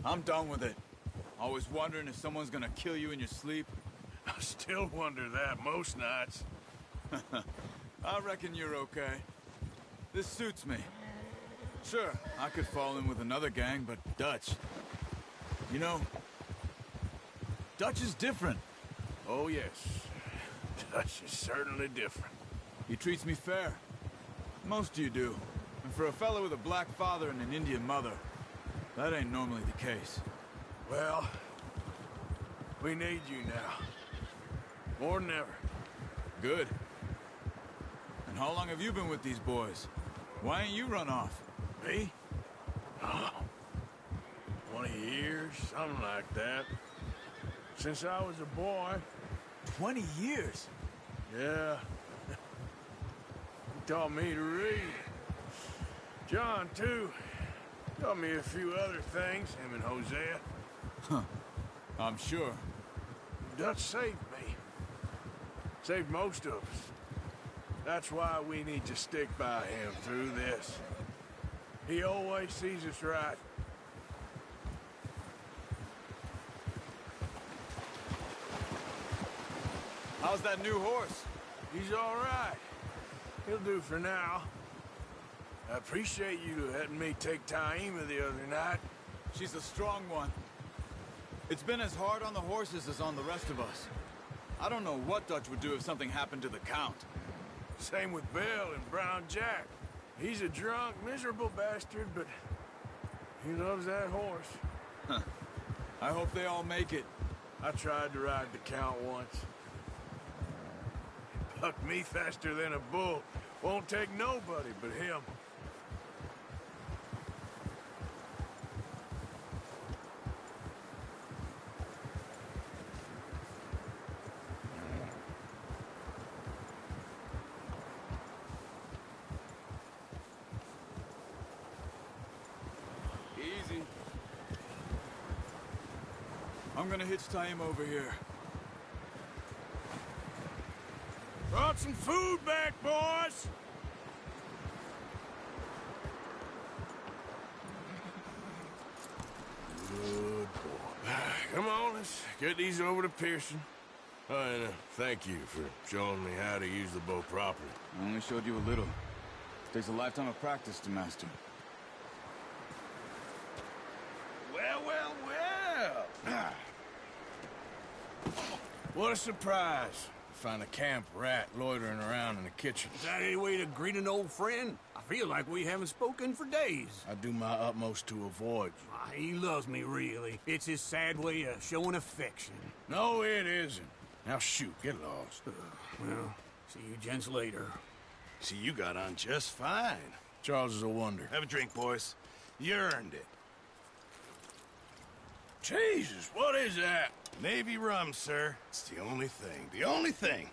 I'm done with it. Always wondering if someone's gonna kill you in your sleep. I still wonder that most nights. I reckon you're okay. This suits me. Sure, I could fall in with another gang, but Dutch... You know, Dutch is different. Oh, yes. Dutch is certainly different. He treats me fair. Most of you do. And for a fellow with a black father and an Indian mother, that ain't normally the case. Well, we need you now. More than ever. Good. And how long have you been with these boys? Why ain't you run off? Me? Oh, 20 years, something like that. Since I was a boy. 20 years? Yeah. He taught me to read. John, too. Taught me a few other things, him and Hosea. Huh. I'm sure. Dutch saved me. Saved most of us. That's why we need to stick by him through this. He always sees us right. How's that new horse? He's all right. He'll do for now. I appreciate you letting me take Taima the other night. She's a strong one. It's been as hard on the horses as on the rest of us. I don't know what Dutch would do if something happened to the Count. Same with Bill and Brown Jack. He's a drunk, miserable bastard, but he loves that horse. Huh. I hope they all make it. I tried to ride the Count once. He bucked me faster than a bull. Won't take nobody but him. Easy. I'm gonna hitch Taima over here. Brought some food back, boys! Good boy. Come on, let's get these over to Pearson. Oh, and thank you for showing me how to use the bow properly. I only showed you a little. It takes a lifetime of practice to master. Well, well, well! What a surprise. Find a camp rat loitering around in the kitchen. Is that any way to greet an old friend? I feel like we haven't spoken for days. I do my utmost to avoid you. He loves me, really. It's his sad way of showing affection. No, it isn't. Now shoot, get lost. Well, see you gents later. See, you got on just fine. Charles is a wonder. Have a drink, boys. You earned it. Jesus, what is that? Navy rum, sir. It's the only thing. The only thing.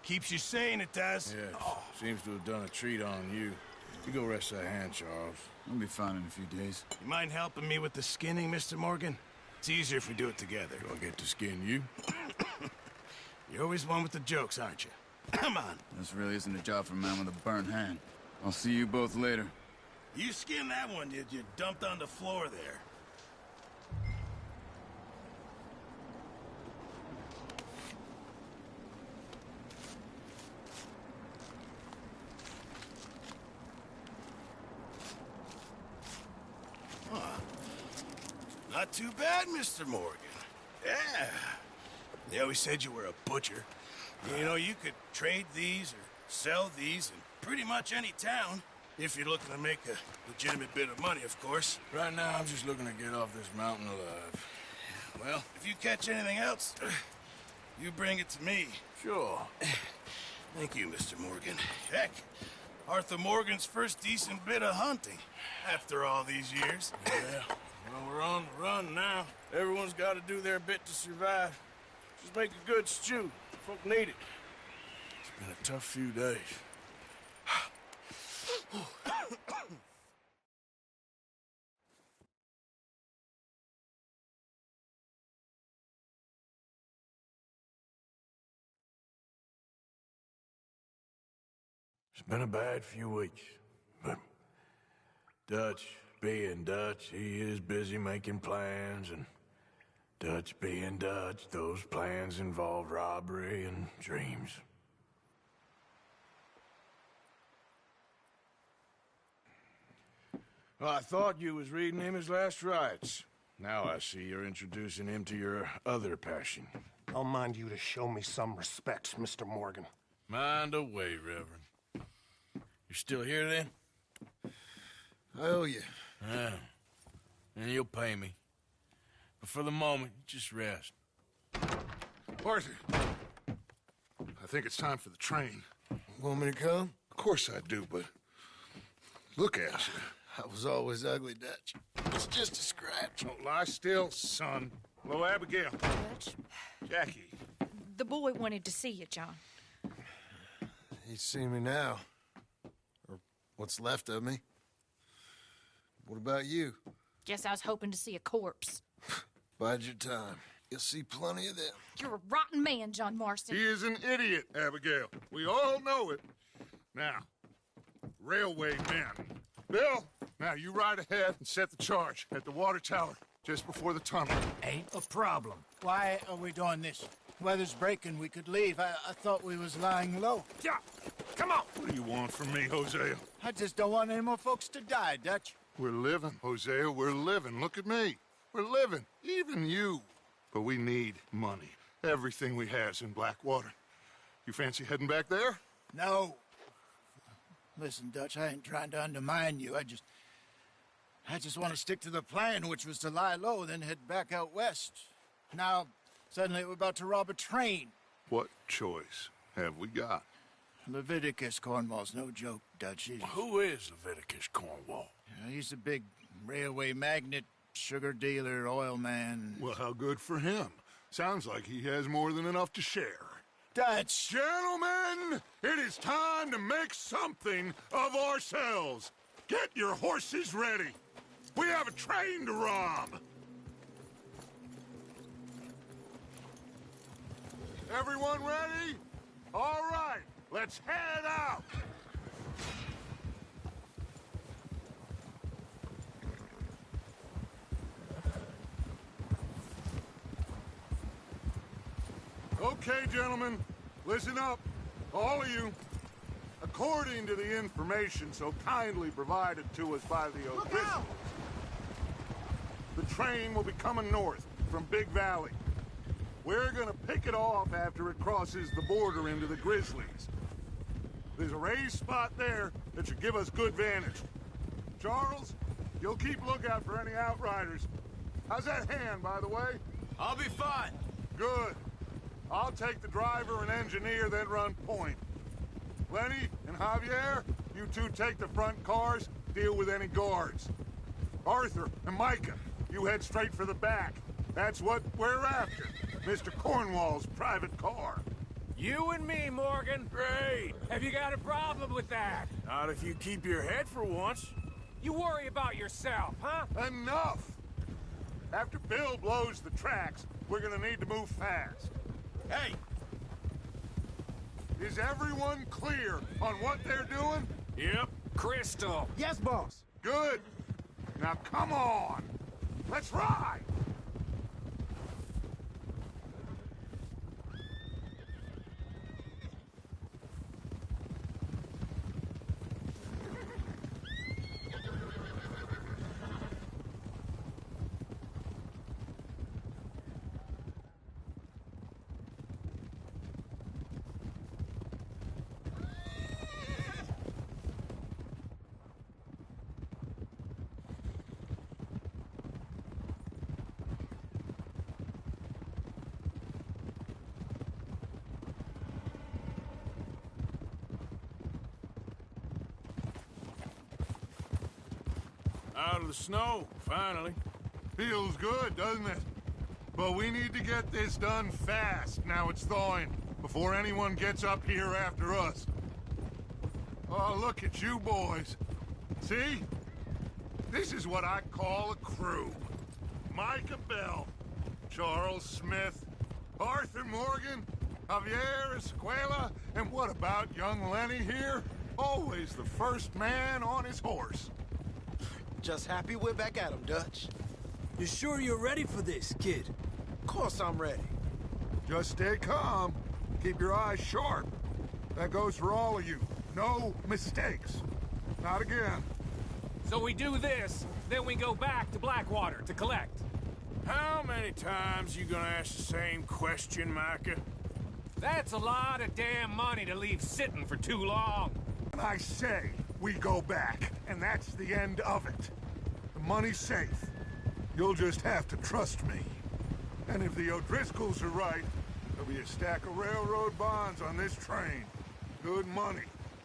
Keeps you sane, it does. Yes, seems to have done a treat on you. You go rest that hand, Charles. I'll be fine in a few days. You mind helping me with the skinning, Mr. Morgan? It's easier if we do it together. Do I get to skin you? You're always one with the jokes, aren't you? Come on. This really isn't a job for a man with a burnt hand. I'll see you both later. You skinned that one you dumped on the floor there. Not too bad, Mr. Morgan. Yeah. They always said you were a butcher. You know, you could trade these or sell these in pretty much any town. If you're looking to make a legitimate bit of money, of course. Right now, I'm just looking to get off this mountain alive. Well, if you catch anything else, you bring it to me. Sure. Thank you, Mr. Morgan. Heck, Arthur Morgan's first decent bit of hunting after all these years. Yeah, well, we're on the run now. Everyone's got to do their bit to survive. Just make a good stew. Folk need it. It's been a tough few days. It's been a bad few weeks, but Dutch being Dutch, he is busy making plans, and Dutch being Dutch, those plans involve robbery and dreams. Well, I thought you was reading him his last rites. Now I see you're introducing him to your other passion. I'll mind you to show me some respect, Mr. Morgan. Mind away, Reverend. You still here, then? I owe you. Yeah. And you'll pay me. But for the moment, just rest. Arthur, I think it's time for the train. Want me to come? Of course I do, but look at you. I was always ugly, Dutch. It's just a scratch. Don't lie still, son. Hello, Abigail. Dutch, Jackie. the boy wanted to see you, John. He's seen me now. Or what's left of me. What about you? Guess I was hoping to see a corpse. Bide your time. You'll see plenty of them. You're a rotten man, John Marston. He is an idiot, Abigail. We all know it. Now, railway men. Bill, now you ride ahead and set the charge at the water tower just before the tunnel. Ain't a problem. Why are we doing this? Weather's breaking. We could leave. I thought we was lying low. Yeah, come on. What do you want from me, Hosea? I just don't want any more folks to die, Dutch. We're living, Hosea. We're living. Look at me. We're living. Even you. But we need money. Everything we have's in Blackwater. You fancy heading back there? No. Listen, Dutch, I ain't trying to undermine you. I just want to stick to the plan, which was to lie low, then head back out west. Now, suddenly we're about to rob a train. What choice have we got? Leviticus Cornwall's no joke, Dutch. Who is Leviticus Cornwall? He's a big railway magnate, sugar dealer, oil man. Well, how good for him. Sounds like he has more than enough to share. Dutch! Gentlemen, it is time to make something of ourselves. Get your horses ready. We have a train to rob. Everyone ready? All right, let's head out. Okay, gentlemen, listen up, all of you. According to the information so kindly provided to us by the O'Driscolls, the train will be coming north from Big Valley. We're gonna pick it off after it crosses the border into the Grizzlies. There's a raised spot there that should give us good vantage. Charles, you'll keep lookout for any outriders. How's that hand, by the way? I'll be fine. Good. I'll take the driver and engineer, then run point. Lenny and Javier, you two take the front cars, deal with any guards. Arthur and Micah, you head straight for the back. That's what we're after. Mr. Cornwall's private car. You and me, Morgan. Great. Have you got a problem with that? Not if you keep your head for once. You worry about yourself, huh? Enough! After Bill blows the tracks, we're gonna need to move fast. Hey! Is everyone clear on what they're doing? Yep. Crystal. Yes, boss. Good. Now come on. Let's ride. the snow, finally. Feels good, doesn't it? But we need to get this done fast, now it's thawing, before anyone gets up here after us. Oh, look at you boys. See? This is what I call a crew. Micah Bell, Charles Smith, Arthur Morgan, Javier Escuela, and what about young Lenny here? Always the first man on his horse. Just happy we're back at him, Dutch. You sure you're ready for this, kid? Of course I'm ready. Just stay calm. Keep your eyes sharp. That goes for all of you. No mistakes. Not again. So we do this, then we go back to Blackwater to collect. How many times you gonna ask the same question, Micah? That's a lot of damn money to leave sitting for too long. I say we go back, and that's the end of it. The money's safe. You'll just have to trust me. And if the O'Driscolls are right, there'll be a stack of railroad bonds on this train. Good money,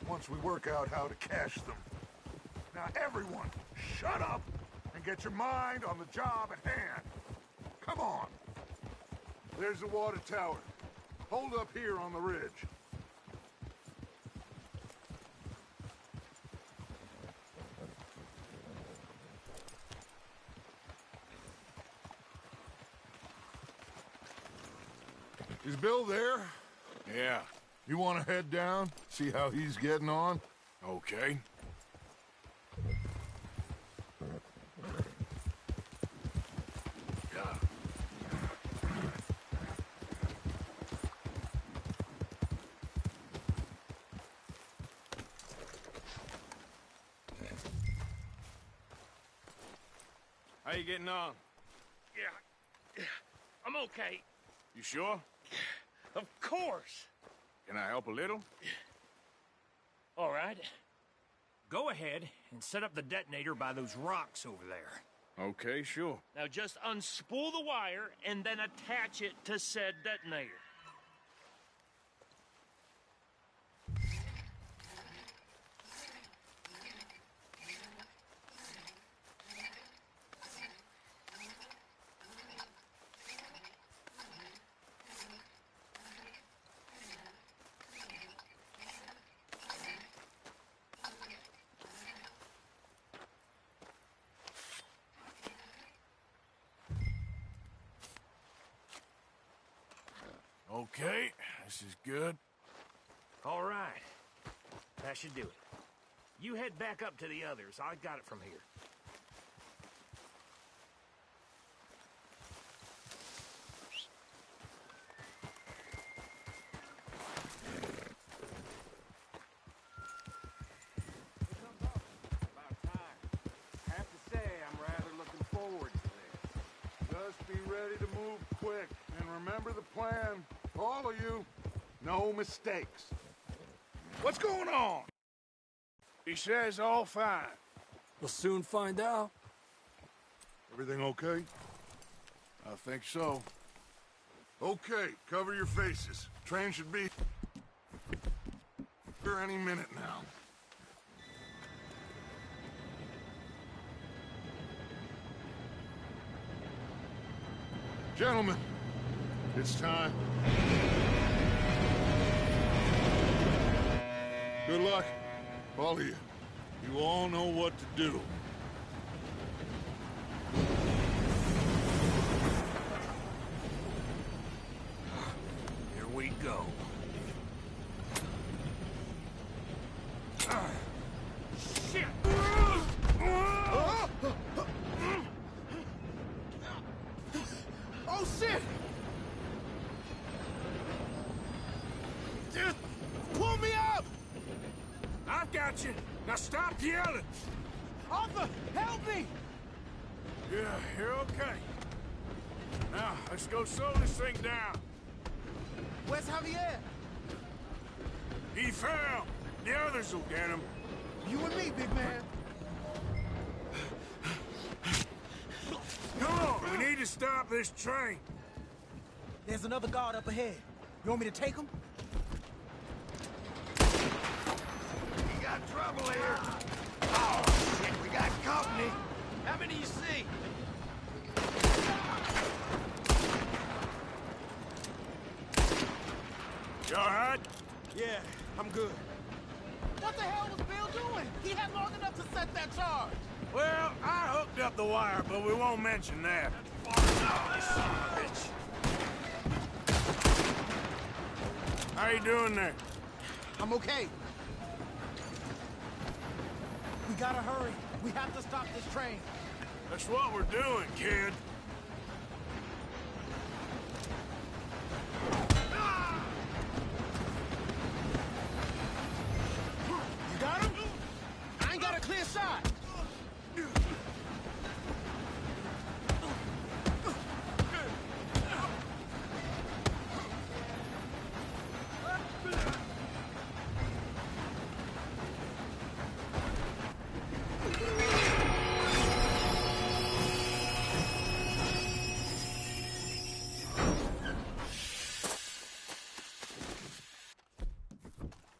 once we work out how to cash them. Now everyone, shut up and get your mind on the job at hand. Come on. There's the water tower. Hold up here on the ridge. Is Bill there? Yeah. You want to head down, see how he's getting on? Okay. How you getting on? Yeah, I'm okay. You sure? Of course. Can I help a little? All right. Go ahead and set up the detonator by those rocks over there. Okay, sure. Now just unspool the wire and then attach it to said detonator. Okay, this is good. All right. That should do it. You head back up to the others. I got it from here. About time. I have to say, I'm rather looking forward to this. Just be ready to move quick, and remember the plan. All of you, no mistakes. What's going on? He says all fine. We'll soon find out. Everything okay? I think so. Okay, cover your faces. Train should be here any minute now. Gentlemen, it's time. Good luck, all of you. You all know what to do. Here we go. Shit! Oh, shit! Dude, pull me up! I've got you. Now stop yelling. Arthur, help me! Yeah, you're okay. Now, let's go slow this thing down. Where's Javier? He fell. The others will get him. You and me, big man. Come on, we need to stop this train. There's another guard up ahead. You want me to take him? We got trouble here. Oh, shit, we got company. How many you see? You all right? Yeah, I'm good. What the hell was Bill doing? He had long enough to set that charge. Well, I hooked up the wire, but we won't mention that. How you doing there? I'm okay. We gotta hurry. We have to stop this train. That's what we're doing, kid. You got him? I ain't got a clear shot.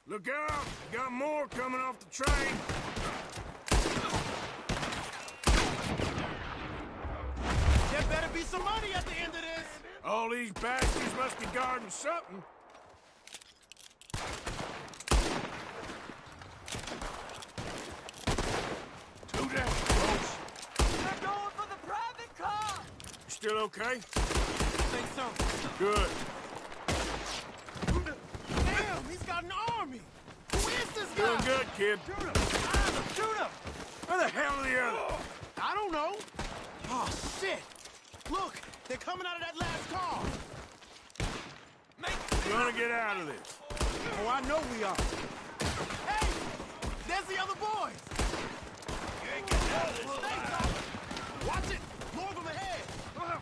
Look out! Got more coming off the train! There better be some money at the end of this! All these bastards must be guarding something. Too damn close. They're going for the private car! You still okay? I think so. Good. Damn, he's got an army! Who is this guy? Doing good, kid. Shoot him! Shoot him! Where the hell are the others? I don't know. Oh, shit! Look, they're coming out of that last car. We're gonna get out of this. Oh, I know we are. Hey! There's the other boys! You ain't getting out of this. Watch it! More of them ahead!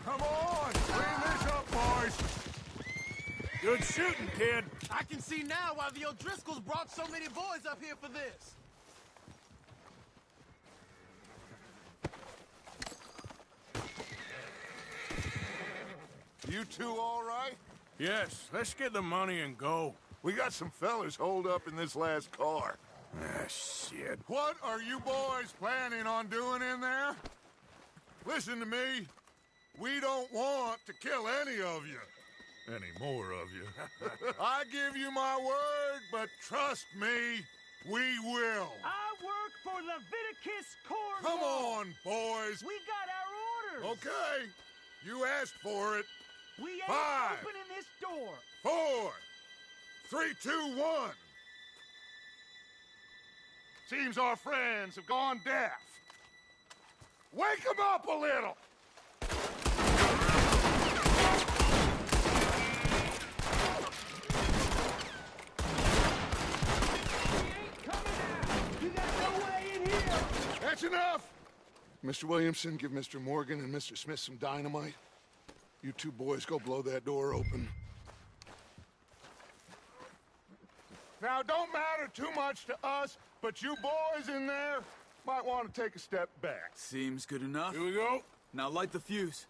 Come on! Clean this up, boys! Good shooting, kid. I can see now why the O'Driscolls brought so many boys up here for this. You two all right? Yes, let's get the money and go. We got some fellas holed up in this last car. Ah, shit. What are you boys planning on doing in there? Listen to me. We don't want to kill any of you. Any more of you. I give you my word, but trust me, we will. I work for Leviticus Cornwall. Come on, boys. We got our orders. Okay. You asked for it. We ain't 5, opening this door. 4, 3, 2, 1. Seems our friends have gone deaf. Wake them up a little. That's enough! Mr. Williamson, give Mr. Morgan and Mr. Smith some dynamite. You two boys go blow that door open. Now, it don't matter too much to us, but you boys in there might want to take a step back. Seems good enough. Here we go. Now light the fuse.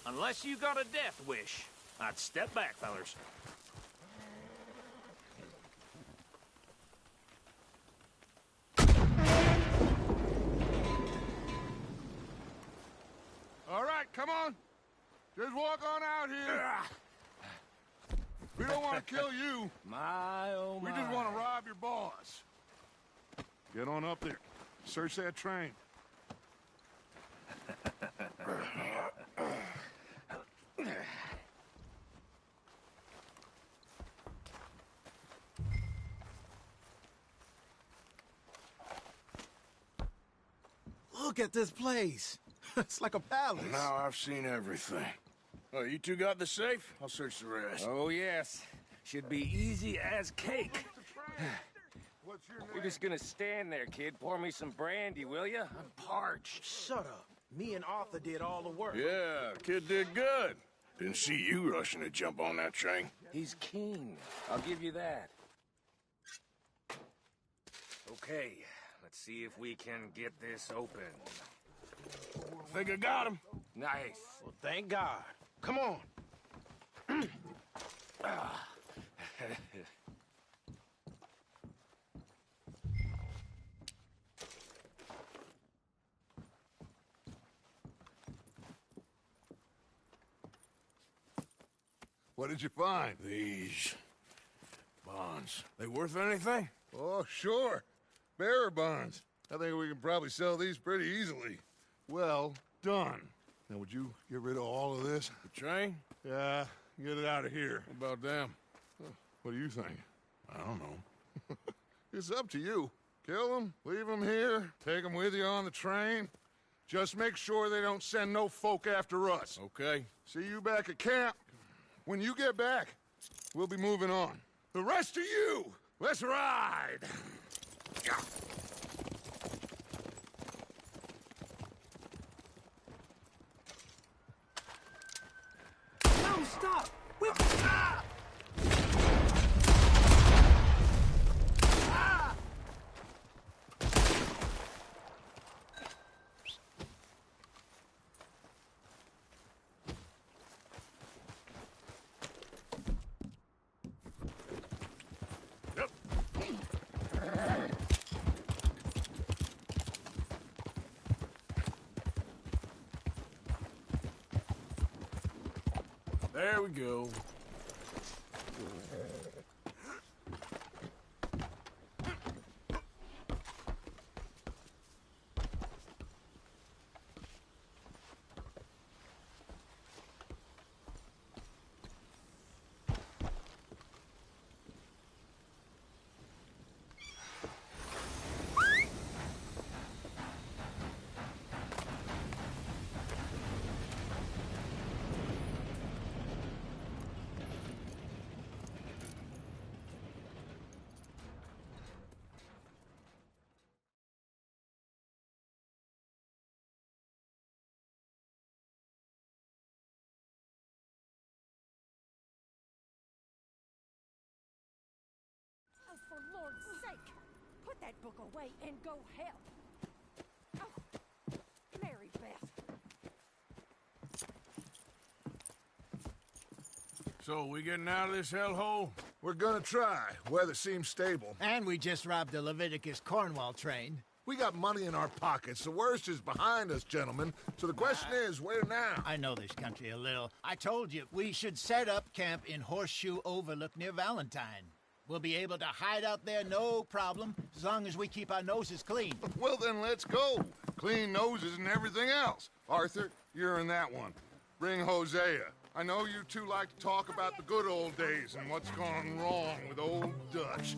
Unless you got a death wish, I'd step back, fellers. All right, come on. Just walk on out here. We don't want to kill you. My, oh my. We just want to rob your boss. Get on up there. Search that train. Look at this place. It's like a palace. Now I've seen everything. Oh, you two got the safe? I'll search the rest. Oh, yes. Should be easy as cake. What's your name? We're just gonna stand there, kid. Pour me some brandy, will ya? I'm parched. Shut up. Me and Arthur did all the work. Yeah, kid did good. Didn't see you rushing to jump on that train. He's keen. I'll give you that. Okay, let's see if we can get this open. Think I got him. Nice. Well, thank God. Come on. What did you find? These bonds. They worth anything? Oh, sure. Bearer bonds. I think we can probably sell these pretty easily. Well done. Now, would you get rid of all of this? The train? Yeah, get it out of here. What about them? What do you think? I don't know. It's up to you. Kill them, leave them here, take them with you on the train. Just make sure they don't send no folk after us. Okay. See you back at camp. When you get back, we'll be moving on. The rest of you, let's ride! No, stop! There we go. Oh, for Lord's sake, put that book away and go help. Oh, Mary Beth. So, we getting out of this hellhole? We're gonna try. Weather seems stable. And we just robbed the Leviticus Cornwall train. We got money in our pockets. The worst is behind us, gentlemen. So the question is, where now? I know this country a little. I told you, we should set up camp in Horseshoe Overlook near Valentine. We'll be able to hide out there no problem, as long as we keep our noses clean. Well, then let's go. Clean noses and everything else. Arthur, you're in that one. Bring Hosea. I know you two like to talk about the good old days and what's gone wrong with old Dutch.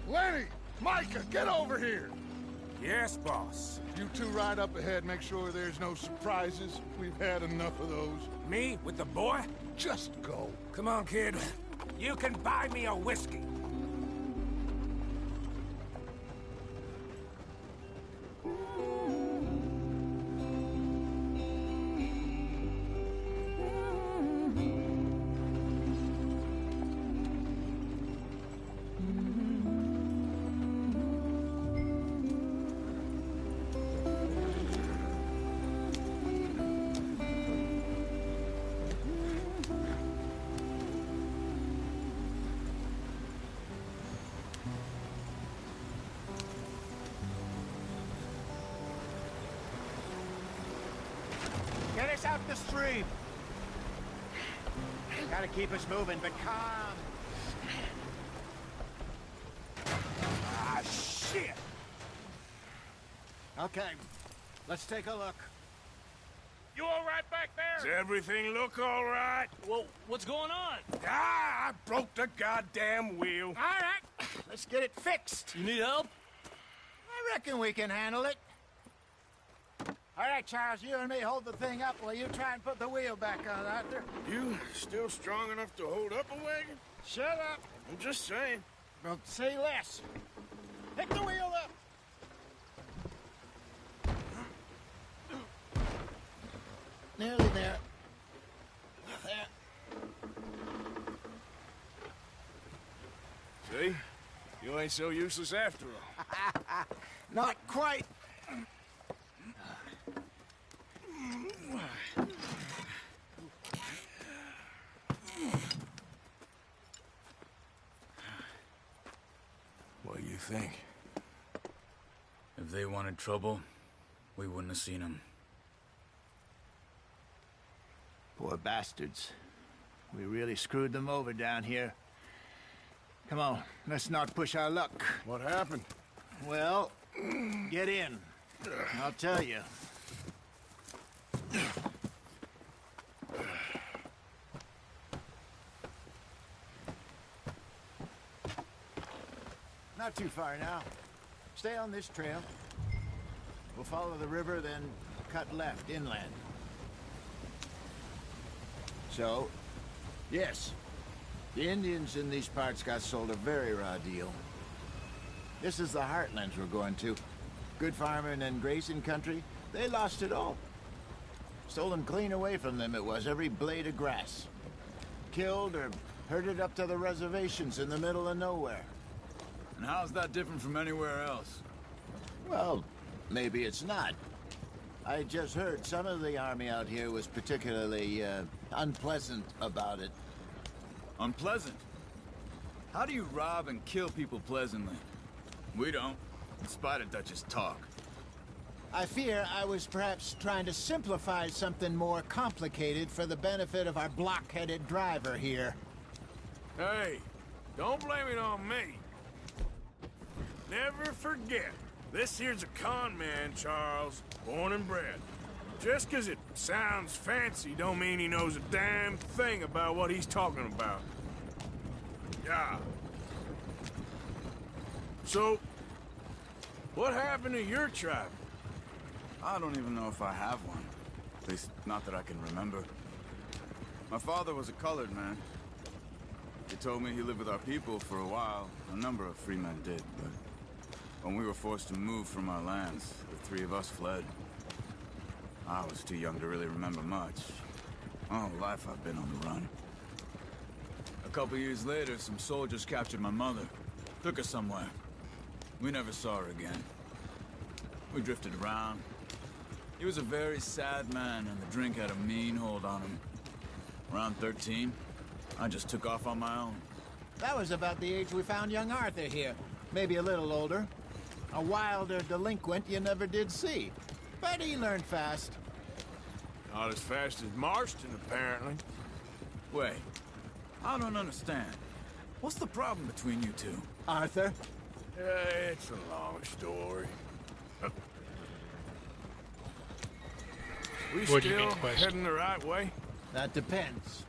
Lenny! Micah, get over here! Yes, boss. You two ride up ahead, make sure there's no surprises. We've had enough of those. Me? With the boy? Just go. Come on, kid. You can buy me a whiskey. Get us out the stream. Gotta keep us moving, but calm. Ah, shit! Okay, let's take a look. You all right back there? Does everything look all right? Well, what's going on? Ah, I broke the goddamn wheel. All right, let's get it fixed. You need help? I reckon we can handle it. All right, Charles, you and me hold the thing up while you try and put the wheel back on, Arthur. You still strong enough to hold up a wagon? Shut up. I'm just saying. Don't say less. Pick the wheel up. Nearly there. See? You ain't so useless after all. Not quite. What do you think? If they wanted trouble, we wouldn't have seen them. Poor bastards. We really screwed them over down here. Come on, let's not push our luck. What happened? Well, get in. I'll tell you. Not too far now. Stay on this trail. We'll follow the river, then cut left inland. So, yes, the Indians in these parts got sold a very raw deal. This is the heartlands we're going to. Good farming and grazing country, they lost it all. Stolen clean away from them it was, every blade of grass. Killed or herded up to the reservations in the middle of nowhere. And how's that different from anywhere else? Well, maybe it's not. I just heard some of the army out here was particularly, unpleasant about it. Unpleasant? How do you rob and kill people pleasantly? We don't, in spite of Dutch's talk. I fear I was perhaps trying to simplify something more complicated for the benefit of our block-headed driver here. Hey, don't blame it on me. Never forget, this here's a con man, Charles, born and bred. Just 'cause it sounds fancy don't mean he knows a damn thing about what he's talking about. Yeah. So, what happened to your tribe? I don't even know if I have one. At least, not that I can remember. My father was a colored man. He told me he lived with our people for a while. A number of free men did, but when we were forced to move from our lands, the three of us fled. I was too young to really remember much. My whole life I've been on the run. A couple years later, some soldiers captured my mother. Took her somewhere. We never saw her again. We drifted around. He was a very sad man, and the drink had a mean hold on him. Around 13, I just took off on my own. That was about the age we found young Arthur here. Maybe a little older. A wilder delinquent you never did see. But he learned fast. Not as fast as Marston, apparently. Wait, I don't understand. What's the problem between you two? Arthur? It's a long story. We still heading the right way? That depends.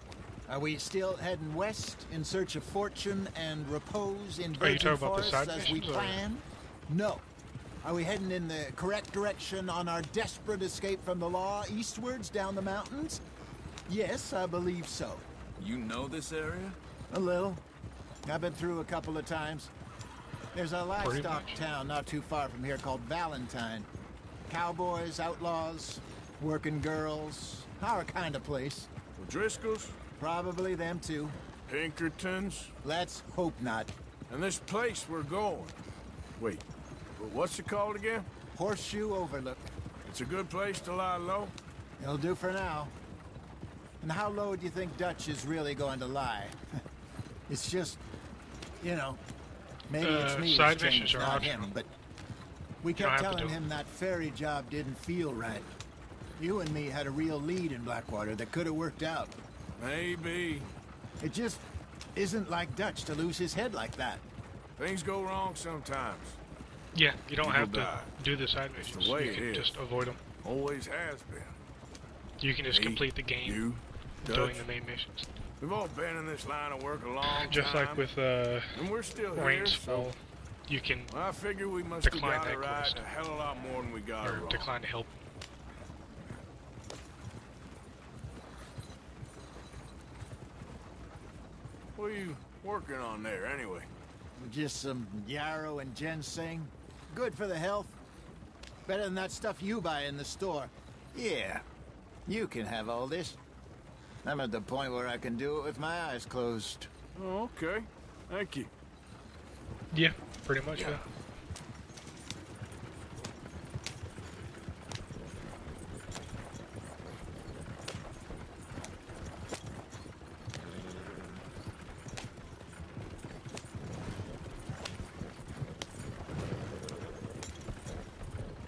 Are we still heading west in search of fortune and repose in virgin forests as we planned? No. Are we heading in the correct direction on our desperate escape from the law eastwards down the mountains? Yes, I believe so. You know this area? A little. I've been through a couple of times. There's a livestock town not too far from here called Valentine. Cowboys, outlaws, working girls, our kind of place. Driscoll's? Probably them too. Pinkertons? Let's hope not. And this place we're going. Wait, what's it called again? Horseshoe Overlook. It's a good place to lie low? It'll do for now. And how low do you think Dutch is really going to lie? It's just, you know, maybe it's me who's changed, not him, but we kept telling him that ferry job didn't feel right. You and me had a real lead in Blackwater that could have worked out. Maybe. It just isn't like Dutch to lose his head like that. Things go wrong sometimes. Yeah, you don't have to do the side missions. The way you can it is. just avoid them. Always has been. You can just Me, complete the game you, doing Dutch. the main missions. We've all been in this line of work a long Just time. like with and we're still here, Rainsfall, you can I figure we must have decline got it that right quest. a hell of a lot more than we got it or wrong. decline to help. What are you working on there, anyway? Just some yarrow and ginseng. Good for the health. Better than that stuff you buy in the store. Yeah, you can have all this. I'm at the point where I can do it with my eyes closed. Oh, okay. Thank you. Yeah, pretty much. Yeah.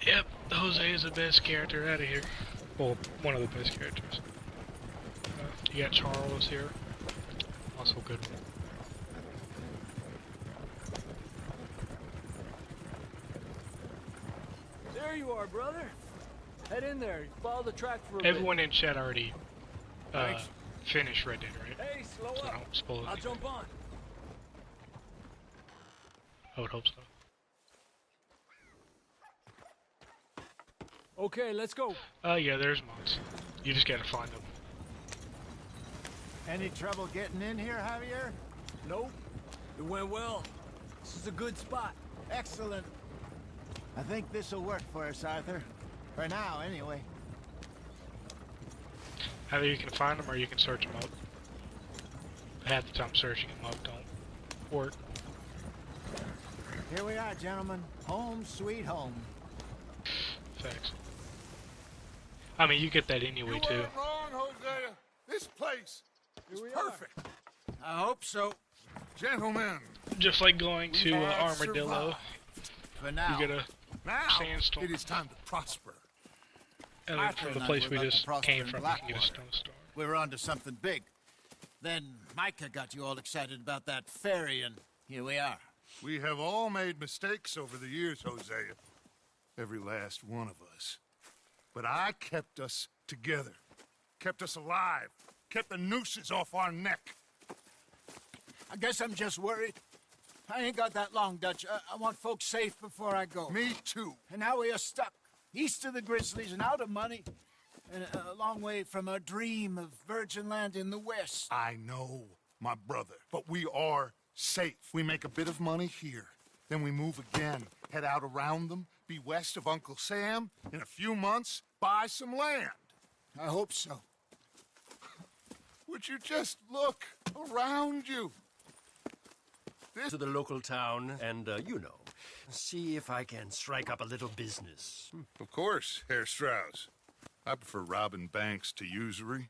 Yep, Jose is the best character out of here. Well, one of the best characters. You got Charles here. Also good. There you are, brother. Head in there. Follow the track for a Everyone bit. in chat already finished Red Dead, right? Hey, slow So up. don't spoil I'll anything. jump on. I would hope so. Okay, let's go. Yeah, there's mods. You just gotta find them. Any trouble getting in here, Javier? Nope. It went well. This is a good spot. Excellent. I think this'll work for us, Arthur. For now, anyway. Either you can find them or you can search them up. Half the time searching them up don't work. Here we are, gentlemen. Home sweet home. Facts. I mean, you get that anyway, You too. weren't wrong, Hosea. This place is perfect. I hope so. Gentlemen. Just like going to have Armadillo. survived. For now. You get a Now, sandstorm. it is time to prosper. And then from the place we just came from, you can get a snowstorm. We were onto something big. Then Micah got you all excited about that ferry, and here we are. We have all made mistakes over the years, Hosea. Every last one of us. But I kept us together. Kept us alive. Kept the nooses off our neck. I guess I'm just worried. I ain't got that long, Dutch. I want folks safe before I go. Me too. And now we are stuck. East of the Grizzlies and out of money. And a long way from our dream of virgin land in the west. I know, my brother. But we are safe. We make a bit of money here. Then we move again. Head out around them. Be west of Uncle Sam. In a few months, buy some land. I hope so. Would you just look around you? To the local town and, see if I can strike up a little business. Of course, Herr Strauss. I prefer robbing banks to usury.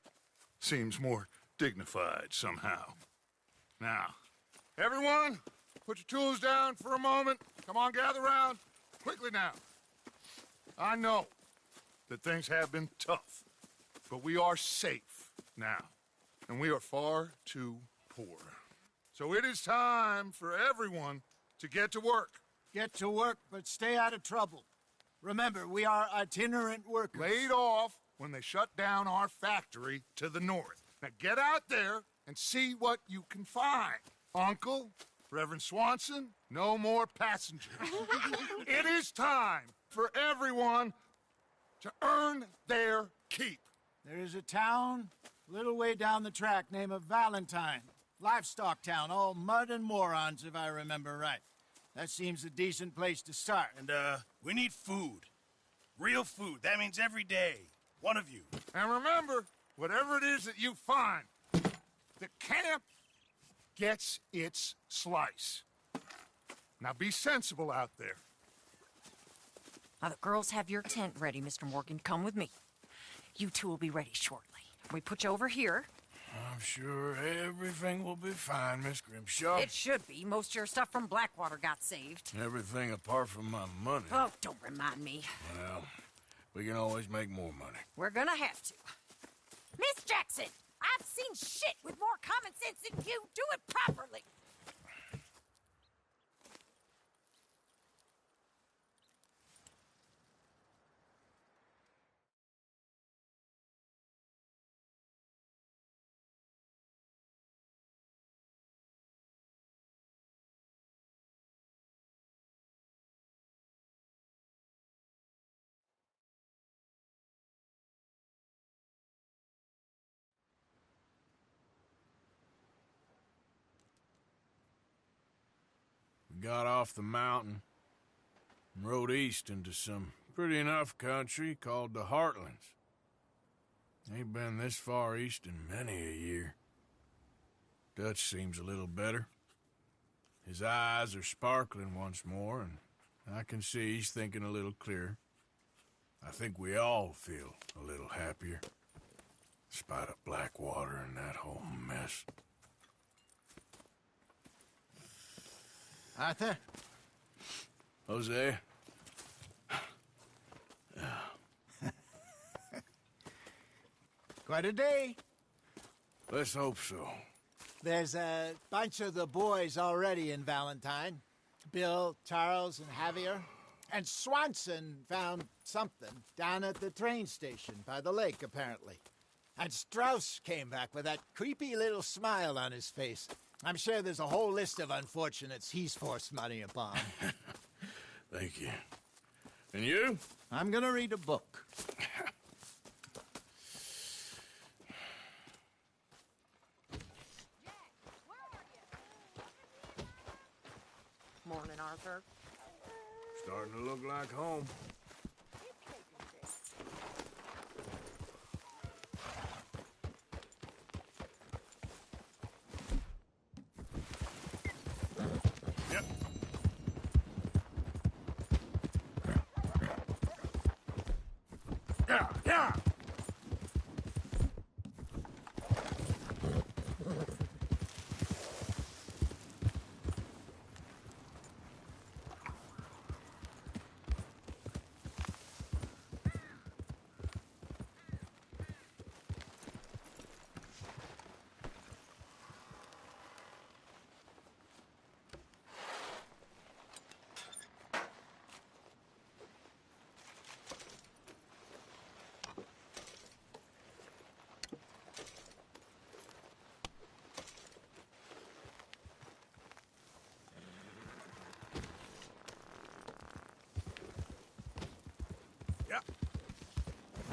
Seems more dignified somehow. Now, everyone, put your tools down for a moment. Come on, gather round. Quickly now. I know that things have been tough, but we are safe now, and we are far too poor. So it is time for everyone to get to work. Get to work, but stay out of trouble. Remember, we are itinerant workers. Laid off when they shut down our factory to the north. Now get out there and see what you can find. Uncle, Reverend Swanson, no more passengers. It is time for everyone to earn their keep. There is a town a little way down the track named Valentine. Livestock town, all mud and morons, if I remember right. That seems a decent place to start. And, we need food. Real food. That means every day. One of you. And remember, whatever it is that you find, the camp gets its slice. Now be sensible out there. Now, the girls have your tent ready, Mr. Morgan. Come with me. You two will be ready shortly. We put you over here. I'm sure everything will be fine, Miss Grimshaw. It should be. Most of your stuff from Blackwater got saved. Everything apart from my money. Oh, don't remind me. Well, we can always make more money. We're gonna have to. Miss Jackson, I've seen shit with more common sense than you. Do it properly. We got off the mountain and rode east into some pretty enough country called the Heartlands. Ain't been this far east in many a year. Dutch seems a little better. His eyes are sparkling once more, and I can see he's thinking a little clearer. I think we all feel a little happier, in spite of Blackwater and that whole mess. Arthur? Jose? Quite a day. Let's hope so. There's a bunch of the boys already in Valentine. Bill, Charles, and Javier. And Swanson found something down at the train station by the lake, apparently. And Strauss came back with that creepy little smile on his face. I'm sure there's a whole list of unfortunates he's forced money upon. Thank you. And you? I'm gonna read a book. Morning, Arthur. Starting to look like home. Yep. Yeah!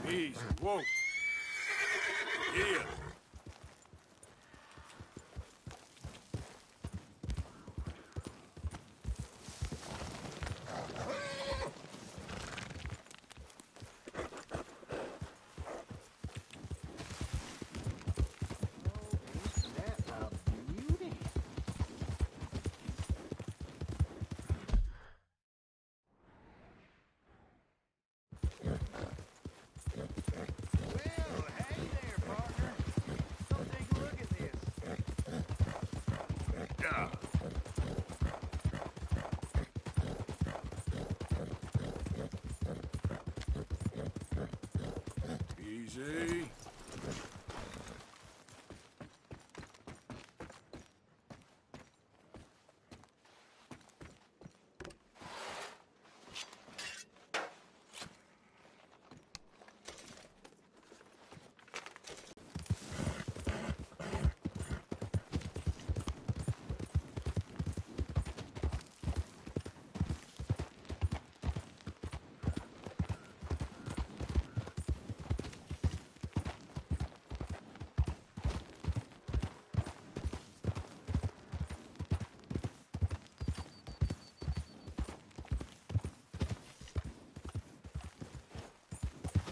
Easy. Whoa. Yeah. Easy.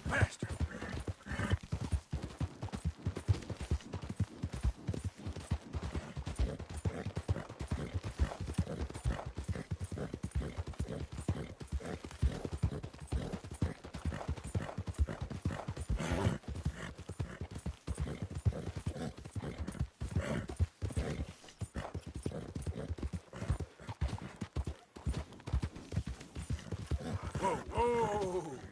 Faster. Whoa, whoa!